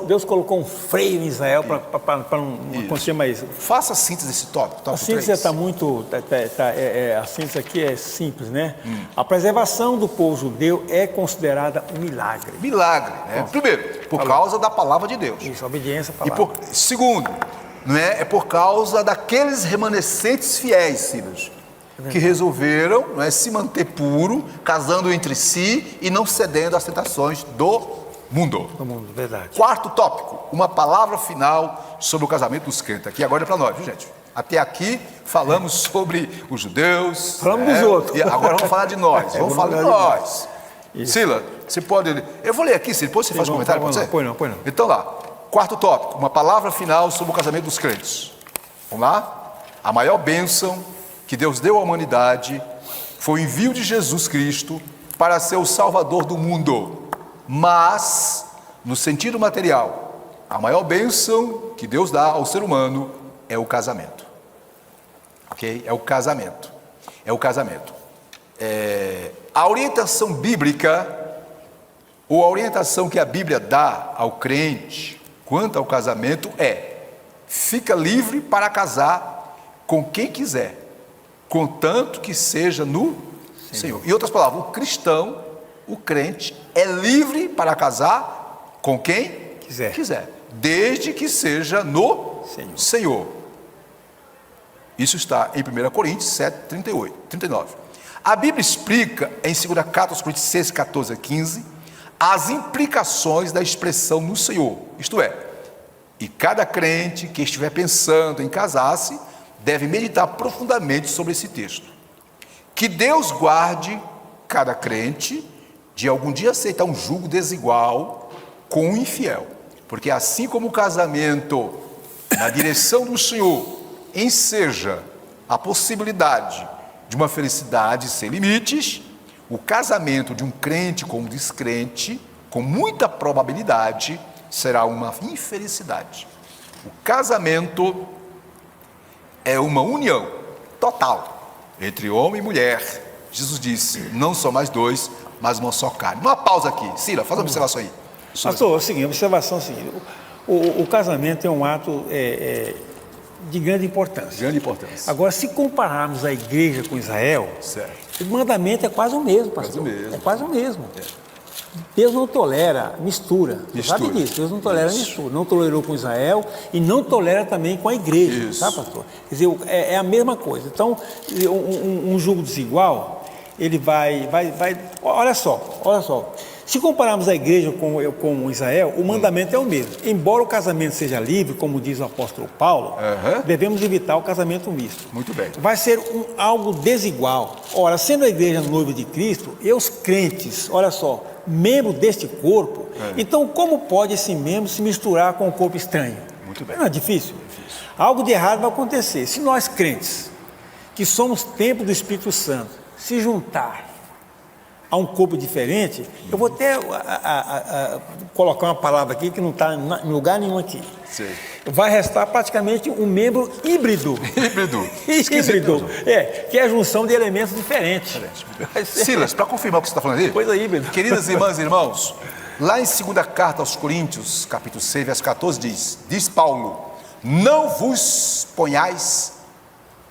Deus colocou um freio em Israel para não acontecer mais isso. Faça a síntese desse tópico. A síntese está muito... a síntese aqui é simples, né? A preservação do povo judeu é considerada um milagre. Milagre, né? Primeiro, por causa da palavra de Deus. Isso, a obediência à palavra. Segundo, é por causa daqueles remanescentes fiéis, Silas, que resolveram se manter puro, casando entre si e não cedendo às tentações do mundo. Verdade. Quarto tópico, uma palavra final sobre o casamento dos crentes. Aqui agora é para nós, viu, gente? Até aqui falamos sobre os judeus. Falamos dos outros. E agora vamos falar de nós. Vamos falar de nós. Sila, você pode... Eu vou ler aqui, Sila, depois você faz um comentário, pode ser? Põe não. Então lá, quarto tópico, uma palavra final sobre o casamento dos crentes. Vamos lá? A maior bênção que Deus deu à humanidade foi o envio de Jesus Cristo para ser o Salvador do mundo. Mas, no sentido material, a maior bênção que Deus dá ao ser humano é o casamento. Ok? É o casamento. A orientação bíblica, ou a orientação que a Bíblia dá ao crente quanto ao casamento fica livre para casar com quem quiser, contanto que seja no Senhor. Em outras palavras, o cristão, o crente, é livre para casar com quem quiser, desde que seja no Senhor. Isso está em 1 Coríntios 7, 39. A Bíblia explica em 2 Carta aos Coríntios 6, 14 a 15, as implicações da expressão no Senhor. Isto é, e cada crente que estiver pensando em casar-se, deve meditar profundamente sobre esse texto. Que Deus guarde cada crente de algum dia aceitar um jugo desigual com o infiel. Porque assim como o casamento na direção do Senhor enseja a possibilidade de uma felicidade sem limites, o casamento de um crente com um descrente, com muita probabilidade, será uma infelicidade. O casamento é uma união total entre homem e mulher. Jesus disse, não são mais dois, mas uma só carne. Uma pausa aqui. Cira, faz uma observação aí. Pastor, é o seguinte, a observação é a seguinte. O casamento é um ato de grande importância. Grande importância. Agora, se compararmos a igreja com Israel, Certo. o mandamento é quase o mesmo, pastor. Quase o mesmo. É quase o mesmo. Deus não tolera mistura. Você sabe Mistura. disso, Deus não tolera mistura. Não tolerou com Israel e não tolera também com a igreja, Isso. sabe, pastor? Quer dizer, é a mesma coisa. Então, um jugo desigual, ele vai... Olha só. Se compararmos a igreja com Israel, o mandamento é o mesmo. Embora o casamento seja livre, como diz o apóstolo Paulo, devemos evitar o casamento misto. Muito bem. Vai ser algo desigual. Ora, sendo a igreja noiva de Cristo, e os crentes, olha só, membro deste corpo, então como pode esse membro se misturar com o corpo estranho? Muito bem. Não é difícil? Algo de errado vai acontecer. Se nós crentes, que somos templo do Espírito Santo, se juntar a um corpo diferente, eu vou até colocar uma palavra aqui que não está em lugar nenhum aqui. Sim. Vai restar praticamente um membro híbrido. Híbrido. Que é a junção de elementos diferentes. Silas, para confirmar o que você está falando aí, Coisa híbrida. queridas irmãs e irmãos, lá em 2 Carta aos Coríntios, capítulo 6, verso 14, diz Paulo, não vos ponhais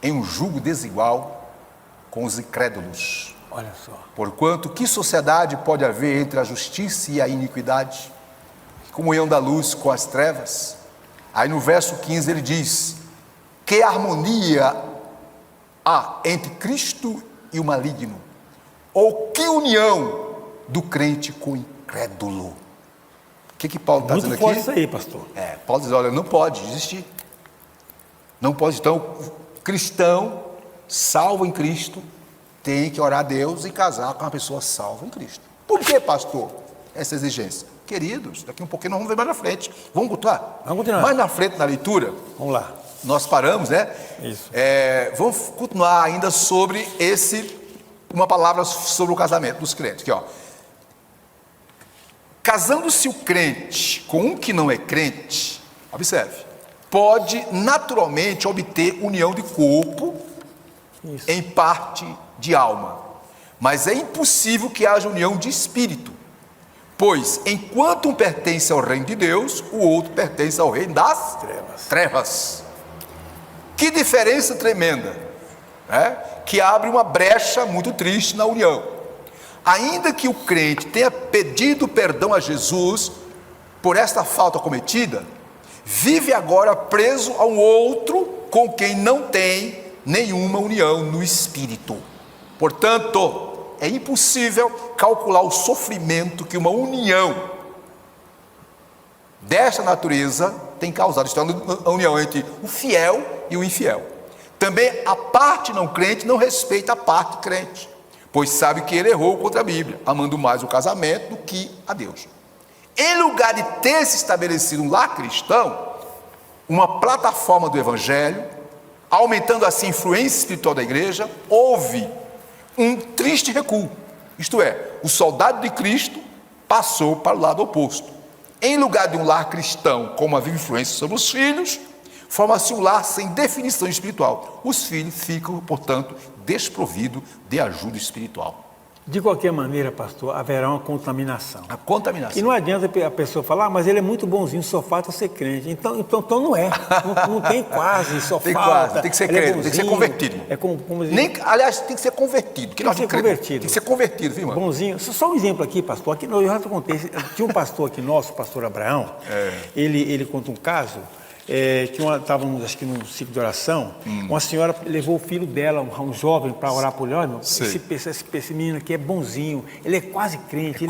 em um jugo desigual com os incrédulos. Olha só. Porquanto, que sociedade pode haver entre a justiça e a iniquidade? Comunhão da luz com as trevas? Aí no verso 15 ele diz, que harmonia há entre Cristo e o maligno? Ou que união do crente com o incrédulo? O que Paulo está dizendo aqui? Muito forte isso aí, pastor. Paulo diz, olha, não pode existir. Não pode, então, cristão, salvo em Cristo, tem que orar a Deus e casar com uma pessoa salva em Cristo. Por que, pastor, essa exigência? Queridos, daqui um pouquinho nós vamos ver mais na frente. Vamos continuar? Vamos continuar. Mais na frente, na leitura, Vamos lá. nós paramos, né? Isso. Vamos continuar ainda sobre uma palavra sobre o casamento dos crentes. Aqui, ó. Casando-se o crente com um que não é crente, observe, pode naturalmente obter união de corpo em parte de alma, mas é impossível que haja união de espírito, pois enquanto um pertence ao reino de Deus, o outro pertence ao reino das trevas. Que diferença tremenda, né? Que abre uma brecha muito triste na união. Ainda que o crente tenha pedido perdão a Jesus por esta falta cometida, vive agora preso a um outro com quem não tem nenhuma união no espírito. Portanto, é impossível calcular o sofrimento que uma união desta natureza tem causado. Isto é a união entre o fiel e o infiel. Também a parte não crente não respeita a parte crente, pois sabe que ele errou contra a Bíblia, amando mais o casamento do que a Deus. Em lugar de ter se estabelecido um lar cristão, uma plataforma do Evangelho, aumentando assim a influência espiritual da igreja, houve um triste recuo. Isto é, o soldado de Cristo passou para o lado oposto. Em lugar de um lar cristão com uma viva influência sobre os filhos, forma-se um lar sem definição espiritual. Os filhos ficam, portanto, desprovidos de ajuda espiritual. De qualquer maneira, pastor, haverá uma contaminação. A contaminação. E não adianta a pessoa falar, mas ele é muito bonzinho, só falta ser crente. Então não é. Não tem quase, só tem falta. Quase, tem que ser crente, tem que ser convertido. É como aliás, tem que ser convertido. Tem que ser convertido. Tem que ser convertido, viu, irmão? Bonzinho. Só um exemplo aqui, pastor. Aqui, eu já te contei. Tinha um pastor aqui nosso, o pastor Abraão. Ele conta um caso Estávamos, acho que no ciclo de oração, uma senhora levou o filho dela, um jovem, para orar por ele. Olha, esse menino aqui é bonzinho, ele é quase crente.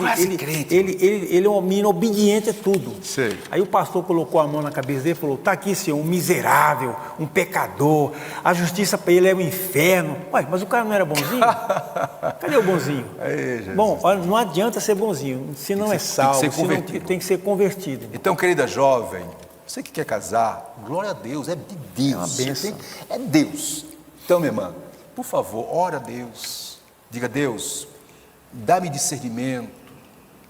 Ele é um menino obediente a tudo. Sei. Aí o pastor colocou a mão na cabeça dele e falou: está aqui, senhor, um miserável, um pecador, a justiça para ele é o inferno. Ué, mas o cara não era bonzinho? Cadê o bonzinho? Bom, olha, não adianta ser bonzinho, se não é salvo, tem que ser convertido. Então, querida jovem, você que quer casar, glória a Deus, é de Deus. É uma bênção. É Deus. Então, minha irmã, por favor, ora a Deus. Diga: Deus, dá-me discernimento,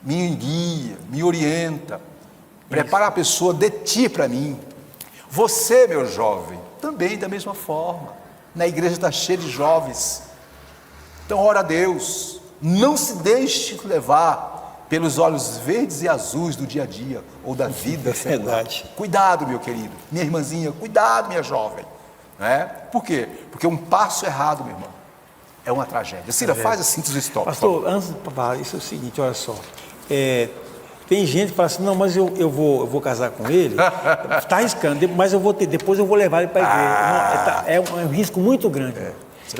me guia, me orienta. Prepara a pessoa de ti para mim. Você, meu jovem, também da mesma forma. Na igreja está cheia de jovens. Então, ora a Deus. Não se deixe levar pelos olhos verdes e azuis do dia a dia ou da vida secular. Verdade. Cuidado, meu querido, minha irmãzinha, cuidado, minha jovem. Né? Por quê? Porque um passo errado, meu irmão, é uma tragédia. Cira, faz a síntese histórica. Pastor, antes de falar, isso é o seguinte, olha só. Tem gente que fala assim: não, mas eu vou casar com ele, está arriscando, mas depois eu vou levar ele para a igreja. É um risco muito grande.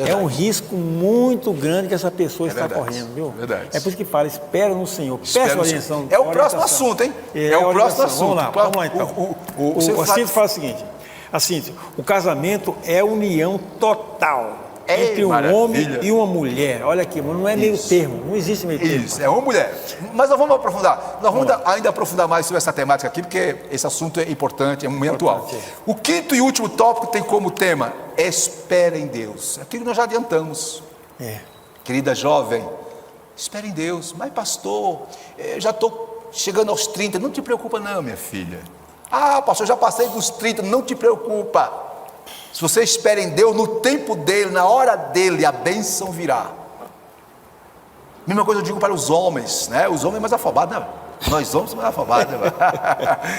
É um risco muito grande que essa pessoa está correndo, viu? Verdade. É por isso que fala: espera no Senhor, peça orientação. É o próximo assunto, hein? É o próximo assunto. Vamos lá então. O Cinto fala o seguinte: o casamento é a união total entre um homem e uma mulher. Olha aqui, não é meio termo, não existe meio termo. Isso, é uma mulher. Mas nós vamos aprofundar. Nós vamos ainda aprofundar mais sobre essa temática aqui, porque esse assunto é importante, é muito atual. O quinto e último tópico tem como tema: espera em Deus. Aquilo que nós já adiantamos. Querida jovem, espera em Deus. Mas pastor, já estou chegando aos 30, não te preocupa não, minha filha. Ah, pastor, já passei dos 30, não te preocupa. Se você espera em Deus, no tempo dele, na hora dele, a bênção virá. Mesma coisa eu digo para os homens, né? Os homens mais afobados, né? Nós homens mais afobados, né?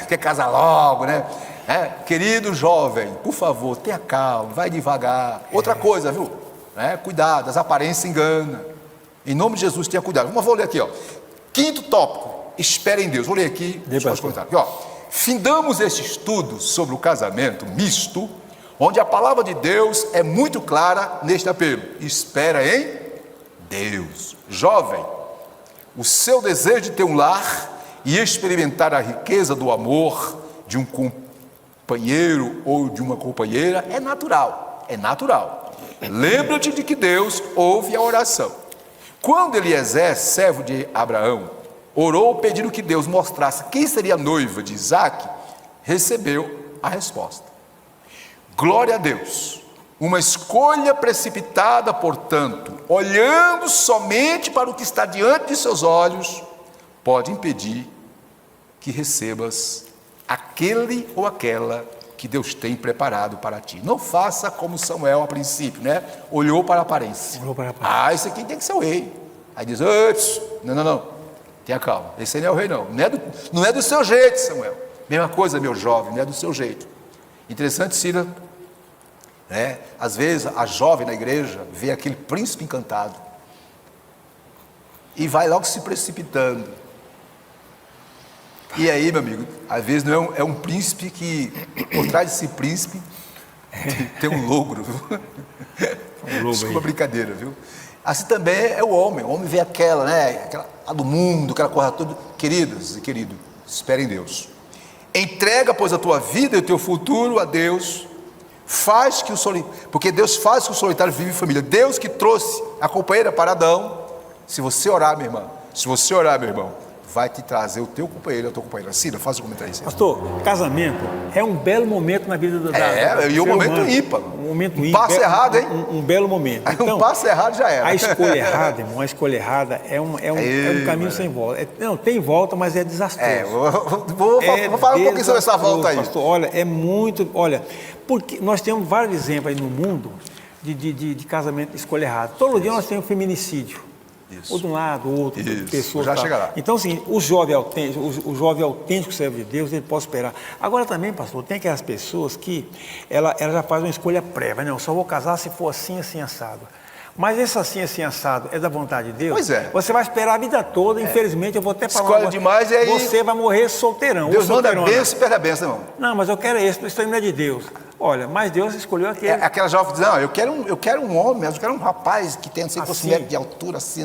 Quer casar logo, né? Querido jovem, por favor, tenha calma, vai devagar. Outra coisa, viu? Cuidado, as aparências enganam. Em nome de Jesus, tenha cuidado. Vou ler aqui, ó. Quinto tópico: espera em Deus. Vou ler aqui, deixa eu comentar aqui, ó. Findamos este estudo sobre o casamento misto, onde a palavra de Deus é muito clara neste apelo: espera em Deus. Jovem, o seu desejo de ter um lar e experimentar a riqueza do amor de um companheiro ou de uma companheira é natural, Lembra-te de que Deus ouve a oração. Quando Eliezer, servo de Abraão, orou pedindo que Deus mostrasse quem seria a noiva de Isaque, recebeu a resposta. Glória a Deus. Uma escolha precipitada, portanto, olhando somente para o que está diante de seus olhos, pode impedir que recebas aquele ou aquela que Deus tem preparado para ti. Não faça como Samuel a princípio, né? Olhou para a aparência. Esse aqui tem que ser o rei. Aí diz: não, tenha calma, esse aí não é o rei não é do seu jeito, Samuel. Mesma coisa, meu jovem, não é do seu jeito. Interessante, Cira, às vezes a jovem na igreja vê aquele príncipe encantado e vai logo se precipitando. E aí, meu amigo, às vezes não é um príncipe que, por trás desse príncipe, tem um logro, viu? Desculpa a brincadeira, viu? Assim também é o homem vê aquela do mundo, aquela coisa toda. Queridas e querido, espere em Deus. Entrega, pois, a tua vida e o teu futuro a Deus. Porque Deus faz que o solitário vive em família. Deus que trouxe a companheira para Adão. Se você orar, meu irmão, vai te trazer o teu companheiro, a tua companheira. Cida, faz um comentário aí. Pastor, casamento é um belo momento na vida e um momento ímpar. Um passo errado, hein? Um belo momento. Então, um passo errado já era. A escolha errada, irmão, é um caminho sem volta. Não, tem volta, mas é desastroso. Vou falar um pouquinho sobre essa volta aí. Pastor, porque nós temos vários exemplos aí no mundo de casamento de escolha errada. Todo dia nós temos feminicídio. Ou de um lado, ou outro, pessoas. Já chega lá. Então, assim, o jovem autêntico servo de Deus, ele pode esperar. Agora também, pastor, tem aquelas pessoas que ela já faz uma escolha prévia. Não, só vou casar se for assim, assim, assado. Mas esse assim assado é da vontade de Deus? Pois é. Você vai esperar a vida toda, infelizmente eu vou até falar. Escolhe demais e aí... Você vai morrer solteirão. Deus manda solteirona. bênção e perde a bênção, irmão. Não, mas eu quero isso não é de Deus. Olha, mas Deus escolheu aquele. Aquela jovem que diz, não, eu quero um homem, eu quero um rapaz que tenha, não sei quantos metros de altura, assim.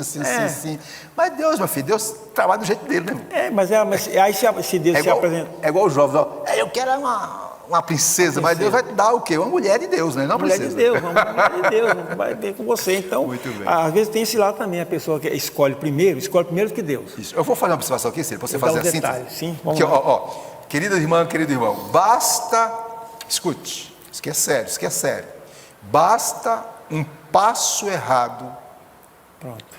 Mas Deus, meu filho, Deus trabalha do jeito dele, né, irmão? Mas aí se Deus se apresenta... É igual os jovens, ó, eu quero uma princesa, mas Deus vai te dar o quê? Uma mulher de Deus, né? Não uma mulher princesa. de Deus, uma mulher de Deus, vai ver com você. Então, muito bem. Às vezes tem esse lado também, a pessoa que escolhe primeiro do que Deus. Isso. Eu vou fazer uma observação aqui, Ciro, para você fazer assim. Sim, vamos aqui, lá. ó, querida irmã, querido irmão, basta, escute, isso que é sério, basta um passo errado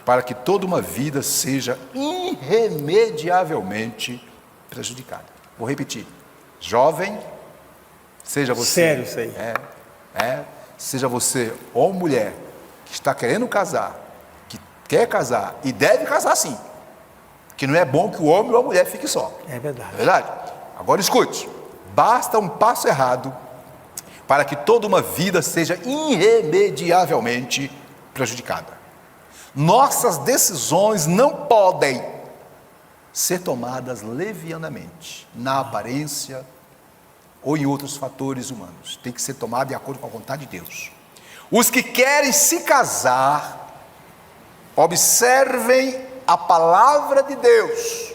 para que toda uma vida seja irremediavelmente prejudicada. Vou repetir, jovem, seja você... Sério isso aí. Seja você ou mulher que está querendo casar, que quer casar e deve casar sim, que não é bom que o homem ou a mulher fique só. É verdade. É verdade? Agora escute, basta um passo errado para que toda uma vida seja irremediavelmente prejudicada. Nossas decisões não podem ser tomadas levianamente, na aparência ou em outros fatores humanos. Tem que ser tomado de acordo com a vontade de Deus. Os que querem se casar, observem a palavra de Deus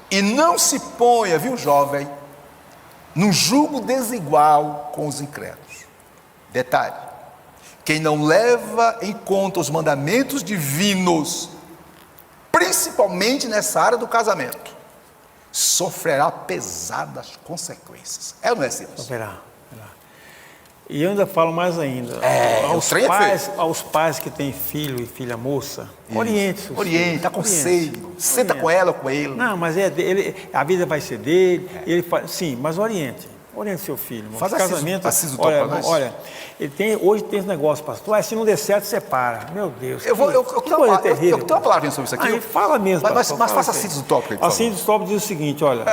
e não se ponha, viu, jovem, num julgo desigual com os incrédulos. Detalhe, quem não leva em conta os mandamentos divinos, principalmente nessa área do casamento, sofrerá pesadas consequências. É ou não é, Silas? Sofrerá. E eu ainda falo mais ainda. Aos pais que têm filho e filha moça, oriente. Oriente, aconselhe, senta com ela ou com ele. Não, mas a vida vai ser dele. Sim, mas oriente seu filho. Faz casamento. Olha, hoje tem esse negócio, pastor. Se não der certo, separa. Meu Deus. Eu tenho uma palavrinha sobre isso aqui. Fala mesmo. Mas faça a síntese do tópico. A síntese do tópico diz o seguinte: olha,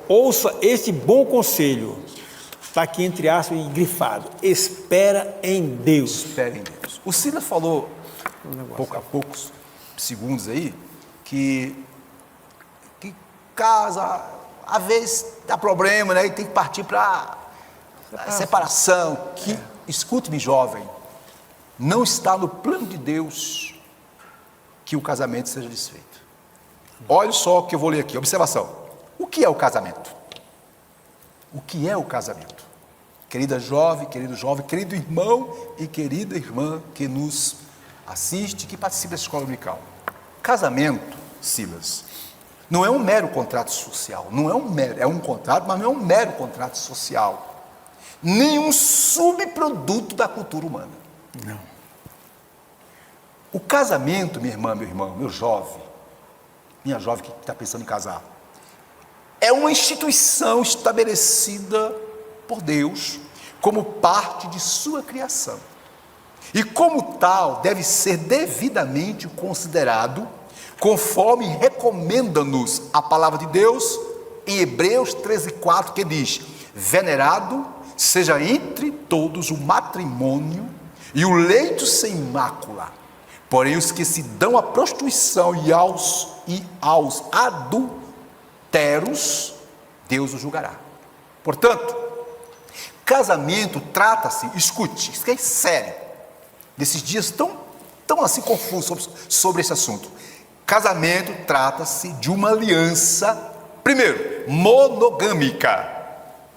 ouça este bom conselho. Está aqui entre aspas e grifado. Espera em Deus. Espera em Deus. O Silas falou, poucos segundos aí, que casa, às vezes dá problema, né? E tem que partir para separação. Escute-me, jovem, não está no plano de Deus que o casamento seja desfeito. Olha só o que eu vou ler aqui, observação. O que é o casamento? O que é o casamento? Querida jovem, querido jovem, querido irmão e querida irmã que nos assiste, que participa da escola dominical. Casamento, Silas, não é um mero contrato social, é um contrato, mas não é um mero contrato social, nem um subproduto da cultura humana. Não. O casamento, minha irmã, meu irmão, meu jovem, minha jovem que está pensando em casar, é uma instituição estabelecida por Deus como parte de sua criação. E como tal, deve ser devidamente considerado, conforme recomenda-nos a palavra de Deus, em Hebreus 13:4, que diz: venerado seja entre todos o matrimônio e o leito sem mácula. Porém, os que se dão à prostituição e aos adultéros, Deus o julgará. Portanto, casamento trata-se, escute, isso é sério, nesses dias tão assim confusos sobre esse assunto. Casamento trata-se de uma aliança, primeiro, monogâmica.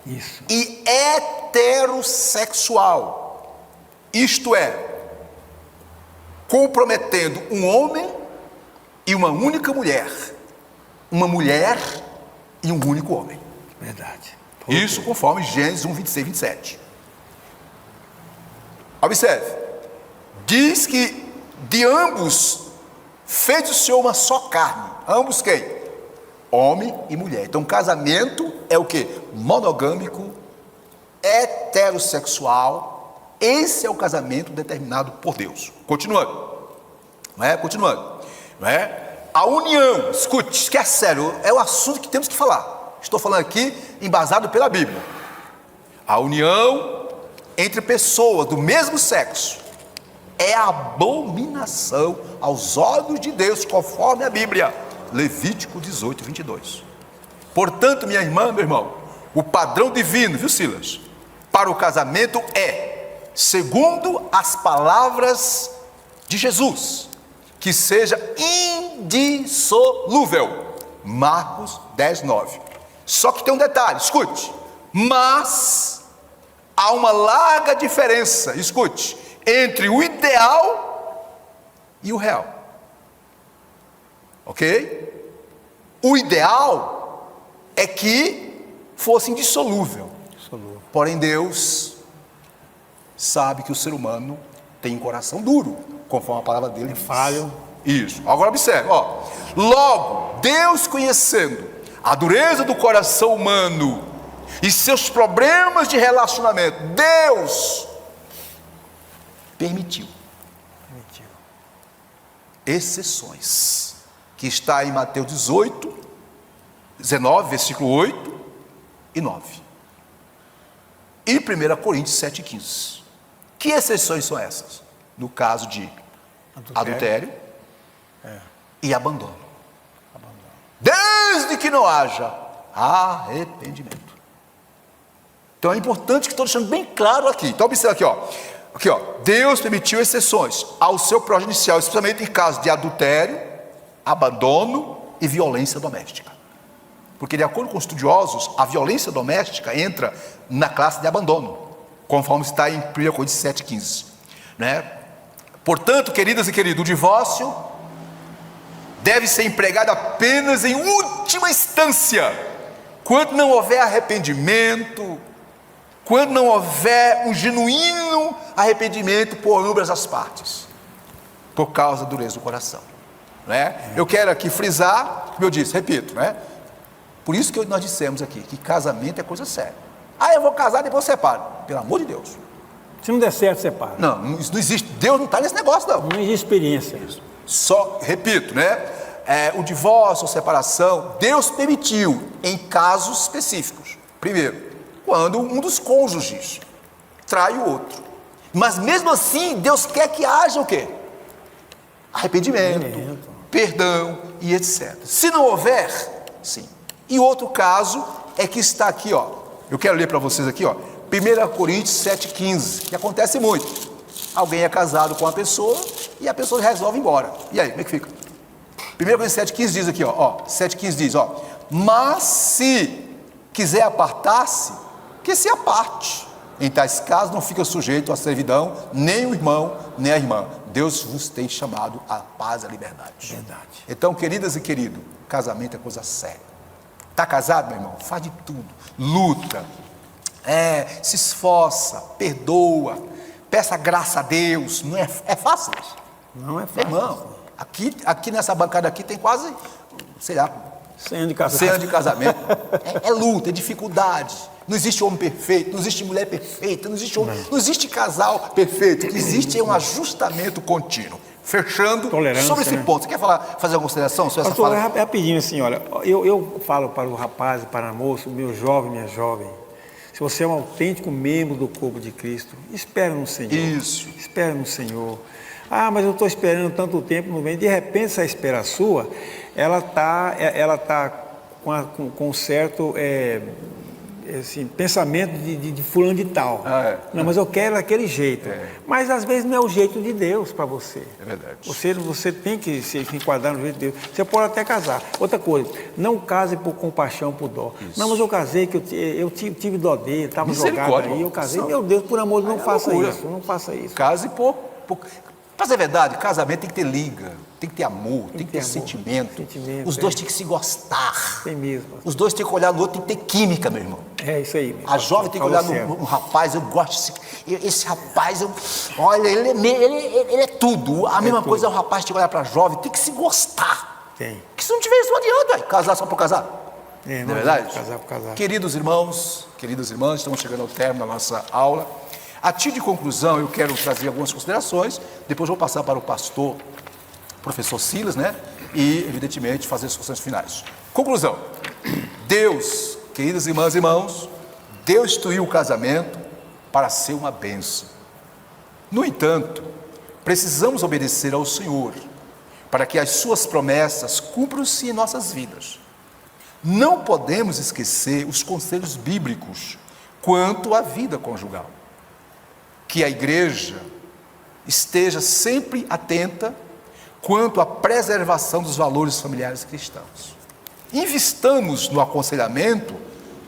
Isso. E heterossexual. Isto é, comprometendo um homem e uma única mulher, uma mulher e um único homem. Verdade. Isso conforme Gênesis 1, 26, 27. Observe, diz que de ambos fez o Senhor uma só carne. Ambos quem? Homem e mulher. Então casamento é o que? Monogâmico, heterossexual. Esse é o casamento determinado por Deus. Continuando, a união, escute, isso que é sério, é o assunto que temos que falar. Estou falando aqui embasado pela Bíblia. A união entre pessoas do mesmo sexo é abominação aos olhos de Deus, conforme a Bíblia. Levítico 18, 22. Portanto, minha irmã, meu irmão, o padrão divino, viu, Silas, para o casamento é, segundo as palavras de Jesus, que seja indissolúvel. Marcos 10, 9. Só que tem um detalhe, escute. Mas há uma larga diferença, escute, entre o ideal e o real. Ok? O ideal é que fosse indissolúvel. Porém, Deus sabe que o ser humano tem um coração duro, conforme a palavra dele diz. Falho. Isso. Agora observe, ó. Logo, Deus, conhecendo a dureza do coração humano e seus problemas de relacionamento, Deus permitiu exceções, que está em Mateus 18, 19, versículo 8 e 9. E 1 Coríntios 7, 15. Que exceções são essas? No caso de adultério e abandono. Desde que não haja arrependimento. Então é importante que estou deixando bem claro aqui. Então observa aqui, ó. Aqui, ó. Deus permitiu exceções ao seu providencial, especialmente em caso de adultério, abandono e violência doméstica. Porque, de acordo com os estudiosos, a violência doméstica entra na classe de abandono, conforme está em 1 Coríntios 7,15. Né? Portanto, queridas e queridos, o divórcio deve ser empregado apenas em última instância, quando não houver arrependimento, quando não houver um genuíno arrependimento por ambas as partes, por causa da dureza do coração. Né? Eu quero aqui frisar, como eu disse, repito, né? Por isso que nós dissemos aqui, que casamento é coisa séria. Ah, eu vou casar e depois separo. Pelo amor de Deus. Se não der certo, separa. Não, isso não existe. Deus não está nesse negócio, não. Não existe experiência. Só, repito, né? O divórcio ou separação, Deus permitiu em casos específicos. Primeiro, quando um dos cônjuges trai o outro. Mas mesmo assim, Deus quer que haja o quê? Arrependimento, perdão e etc. Se não houver, sim. E outro caso é que está aqui, ó. Eu quero ler para vocês aqui, ó. 1 Coríntios 7,15, que acontece muito. Alguém é casado com uma pessoa e a pessoa resolve ir embora. E aí, como é que fica? 1 Coríntios 7,15 diz aqui, ó. 7,15 diz, ó. Mas se quiser apartar-se, que se aparte. Em tais casos não fica sujeito à servidão, nem o irmão, nem a irmã. Deus vos tem chamado à paz e à liberdade. Verdade. Então, queridas e queridos, casamento é coisa séria. Está casado, meu irmão? Faz de tudo. Luta. Se esforça. Perdoa. Peça graça a Deus. Não é fácil isso? Não é fácil. Irmão, aqui nessa bancada aqui tem quase, sei lá, 100 anos de casamento. 100 anos de casamento. É luta, é dificuldade. Não existe homem perfeito, não existe mulher perfeita, não existe casal perfeito. O que existe é um ajustamento contínuo. Fechando sobre esse ponto. Você quer fazer alguma consideração sobre essa fala? Rapidinho assim, olha, eu falo para o rapaz e para a moça, meu jovem, minha jovem, se você é um autêntico membro do corpo de Cristo, espere no Senhor. Isso. Espere no Senhor. Ah, mas eu estou esperando tanto tempo, não vem. De repente, essa espera sua, ela tá com um certo pensamento de fulano de tal. Não, mas eu quero daquele jeito. Mas às vezes não é o jeito de Deus para você. É verdade. Você tem que se enquadrar no jeito de Deus. Você pode até casar. Outra coisa, não case por compaixão, por dó. Isso. Não, mas eu casei, que eu tive dó dele, estava jogado aí, eu casei. Meu Deus, por amor, não faça isso. Não faça isso. Case por... Mas é verdade, casamento tem que ter liga, tem que ter amor, tem que ter sentimento. Os dois têm que se gostar. Tem mesmo. Os dois têm que olhar no outro, tem que ter química, meu irmão. É isso aí. A jovem tem que olhar no rapaz, eu gosto esse rapaz, olha, ele é tudo. A mesma coisa é o rapaz tem que olhar para a jovem, tem que se gostar. Tem. Porque se não tiver isso, não adianta, casar só por casar. Não é verdade? Casar por casar. Queridos irmãos, queridas irmãs, estamos chegando ao término da nossa aula. A título de conclusão, eu quero trazer algumas considerações, depois vou passar para o pastor, professor Silas, né? E, evidentemente, fazer as considerações finais. Conclusão. Deus, queridas irmãs e irmãos, Deus instituiu o casamento para ser uma bênção. No entanto, precisamos obedecer ao Senhor, para que as suas promessas cumpram-se em nossas vidas. Não podemos esquecer os conselhos bíblicos quanto à vida conjugal. Que a igreja esteja sempre atenta quanto à preservação dos valores familiares cristãos. Investamos no aconselhamento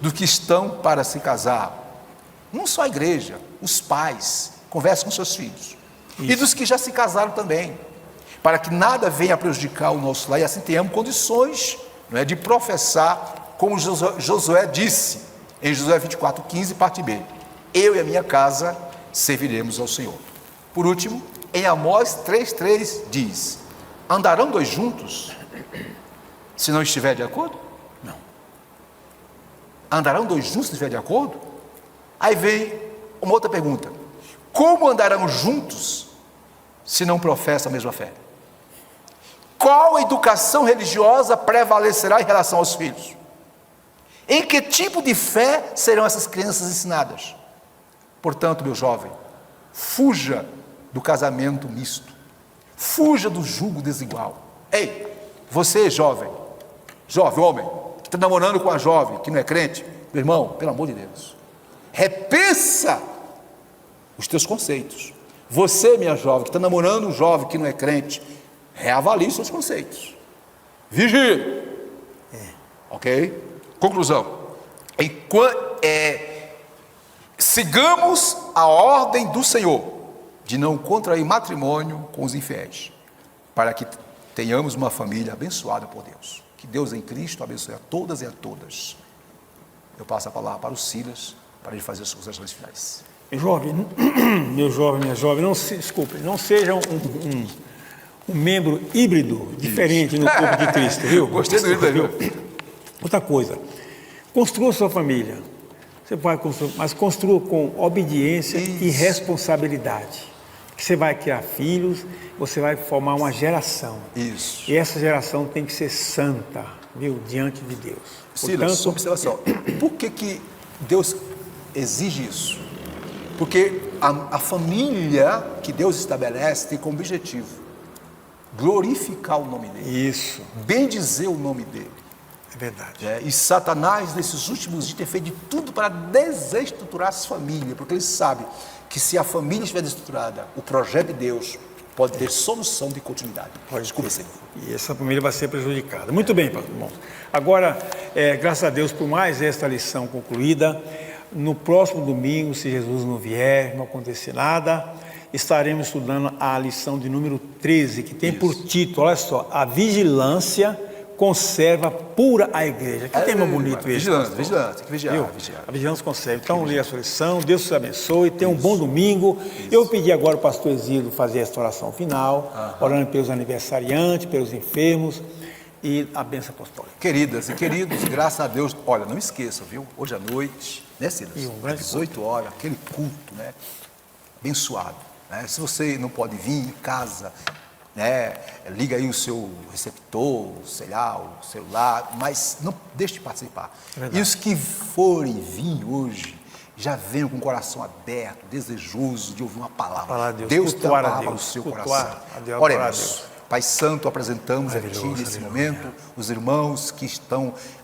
dos que estão para se casar. Não só a igreja, os pais, conversem com seus filhos. Isso. E dos que já se casaram também, para que nada venha a prejudicar o nosso lar e assim tenhamos condições, não é, de professar, como Josué disse, em Josué 24:15, parte B: eu e a minha casa serviremos ao Senhor. Por último, em Amós 3:3 diz: andarão dois juntos, se não estiver de acordo? Não. Andarão dois juntos se estiver de acordo? Aí vem uma outra pergunta: como andarão juntos se não professam a mesma fé? Qual educação religiosa prevalecerá em relação aos filhos? Em que tipo de fé serão essas crianças ensinadas? Portanto, meu jovem, fuja do casamento misto, fuja do jugo desigual. Ei, você jovem, homem, que está namorando com a jovem, que não é crente, meu irmão, pelo amor de Deus, repensa os teus conceitos. Você, minha jovem, que está namorando um jovem que não é crente, reavalie seus conceitos. Vigie. Ok? Conclusão. Sigamos a ordem do Senhor de não contrair matrimônio com os infiéis, para que tenhamos uma família abençoada por Deus. Que Deus em Cristo abençoe a todas e a todas. Eu passo a palavra para o Silas, para ele fazer as considerações finais. Meu jovem, minha jovem, não seja um membro híbrido, diferente no corpo de Cristo, viu? Gostei do híbrido. Outra coisa, construa sua família. Você vai construir, mas construa com obediência e responsabilidade. Você vai criar filhos, você vai formar uma geração. Isso. E essa geração tem que ser santa, viu? Diante de Deus. Silas, observação. Por que Deus exige isso? Porque a família que Deus estabelece tem como objetivo glorificar o nome dele. Isso. Bendizer o nome dele. É verdade. E Satanás, nesses últimos dias, tem feito de tudo para desestruturar as famílias, porque ele sabe que se a família estiver desestruturada, o projeto de Deus pode ter solução de continuidade. Desculpa, Senhor. E essa família vai ser prejudicada. Muito bem, pastor. Bom, agora, graças a Deus por mais esta lição concluída. No próximo domingo, se Jesus não vier, não acontecer nada, estaremos estudando a lição de número 13, que tem por título, olha só, a vigilância conserva pura a igreja. Que tema bonito esse. Vigilância, tem que vigiar. A vigilância conserva. Então, leia a sua lição, Deus te abençoe, tenha um bom domingo. Eu pedi agora ao pastor Exílio fazer esta oração final, orando pelos aniversariantes, pelos enfermos e a bênção apostólica. Queridas e queridos, graças a Deus, olha, não esqueça, viu? Hoje à noite, né, Silas? Às 18 horas, aquele culto, né? Abençoado. Né? Se você não pode vir em casa, né? Liga aí o seu receptor, sei lá, o celular, mas não deixe de participar. E os que forem vir hoje, já venham com o coração aberto, desejoso de ouvir uma palavra. Deus tem uma palavra no seu coração. Oremos. Pai Santo, apresentamos a Ti nesse momento os irmãos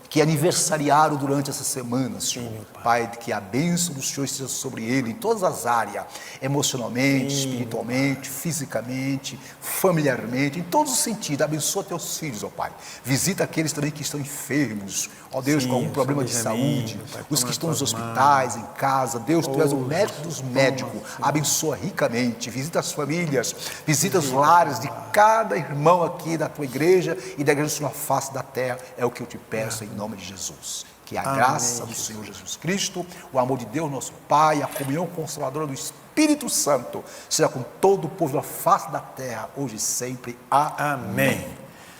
que aniversariaram durante essa semana, Senhor. Pai, que a bênção do Senhor esteja sobre ele em todas as áreas, emocionalmente, espiritualmente, fisicamente, familiarmente, em todos os sentidos. Abençoa teus filhos, ó Pai. Visita aqueles também que estão enfermos, ó Deus, com algum problema de saúde, os que estão nos hospitais, em casa. Deus, Tu és o médico dos médicos. Abençoa ricamente. Visita as famílias, visita os lares de cada irmão aqui da Tua igreja e da igreja da Tua face da terra. É o que eu te peço em nome de Jesus. Que a graça do Senhor Jesus Cristo, o amor de Deus nosso Pai, a comunhão consoladora do Espírito Santo, seja com todo o povo da face da terra, hoje e sempre. Amém.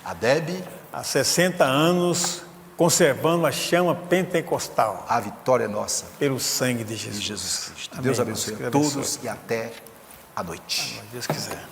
A Debe, há 60 anos, conservando a chama pentecostal. A vitória é nossa. Pelo sangue de Jesus. Cristo. Deus abençoe a todos e até a noite. Se Deus quiser.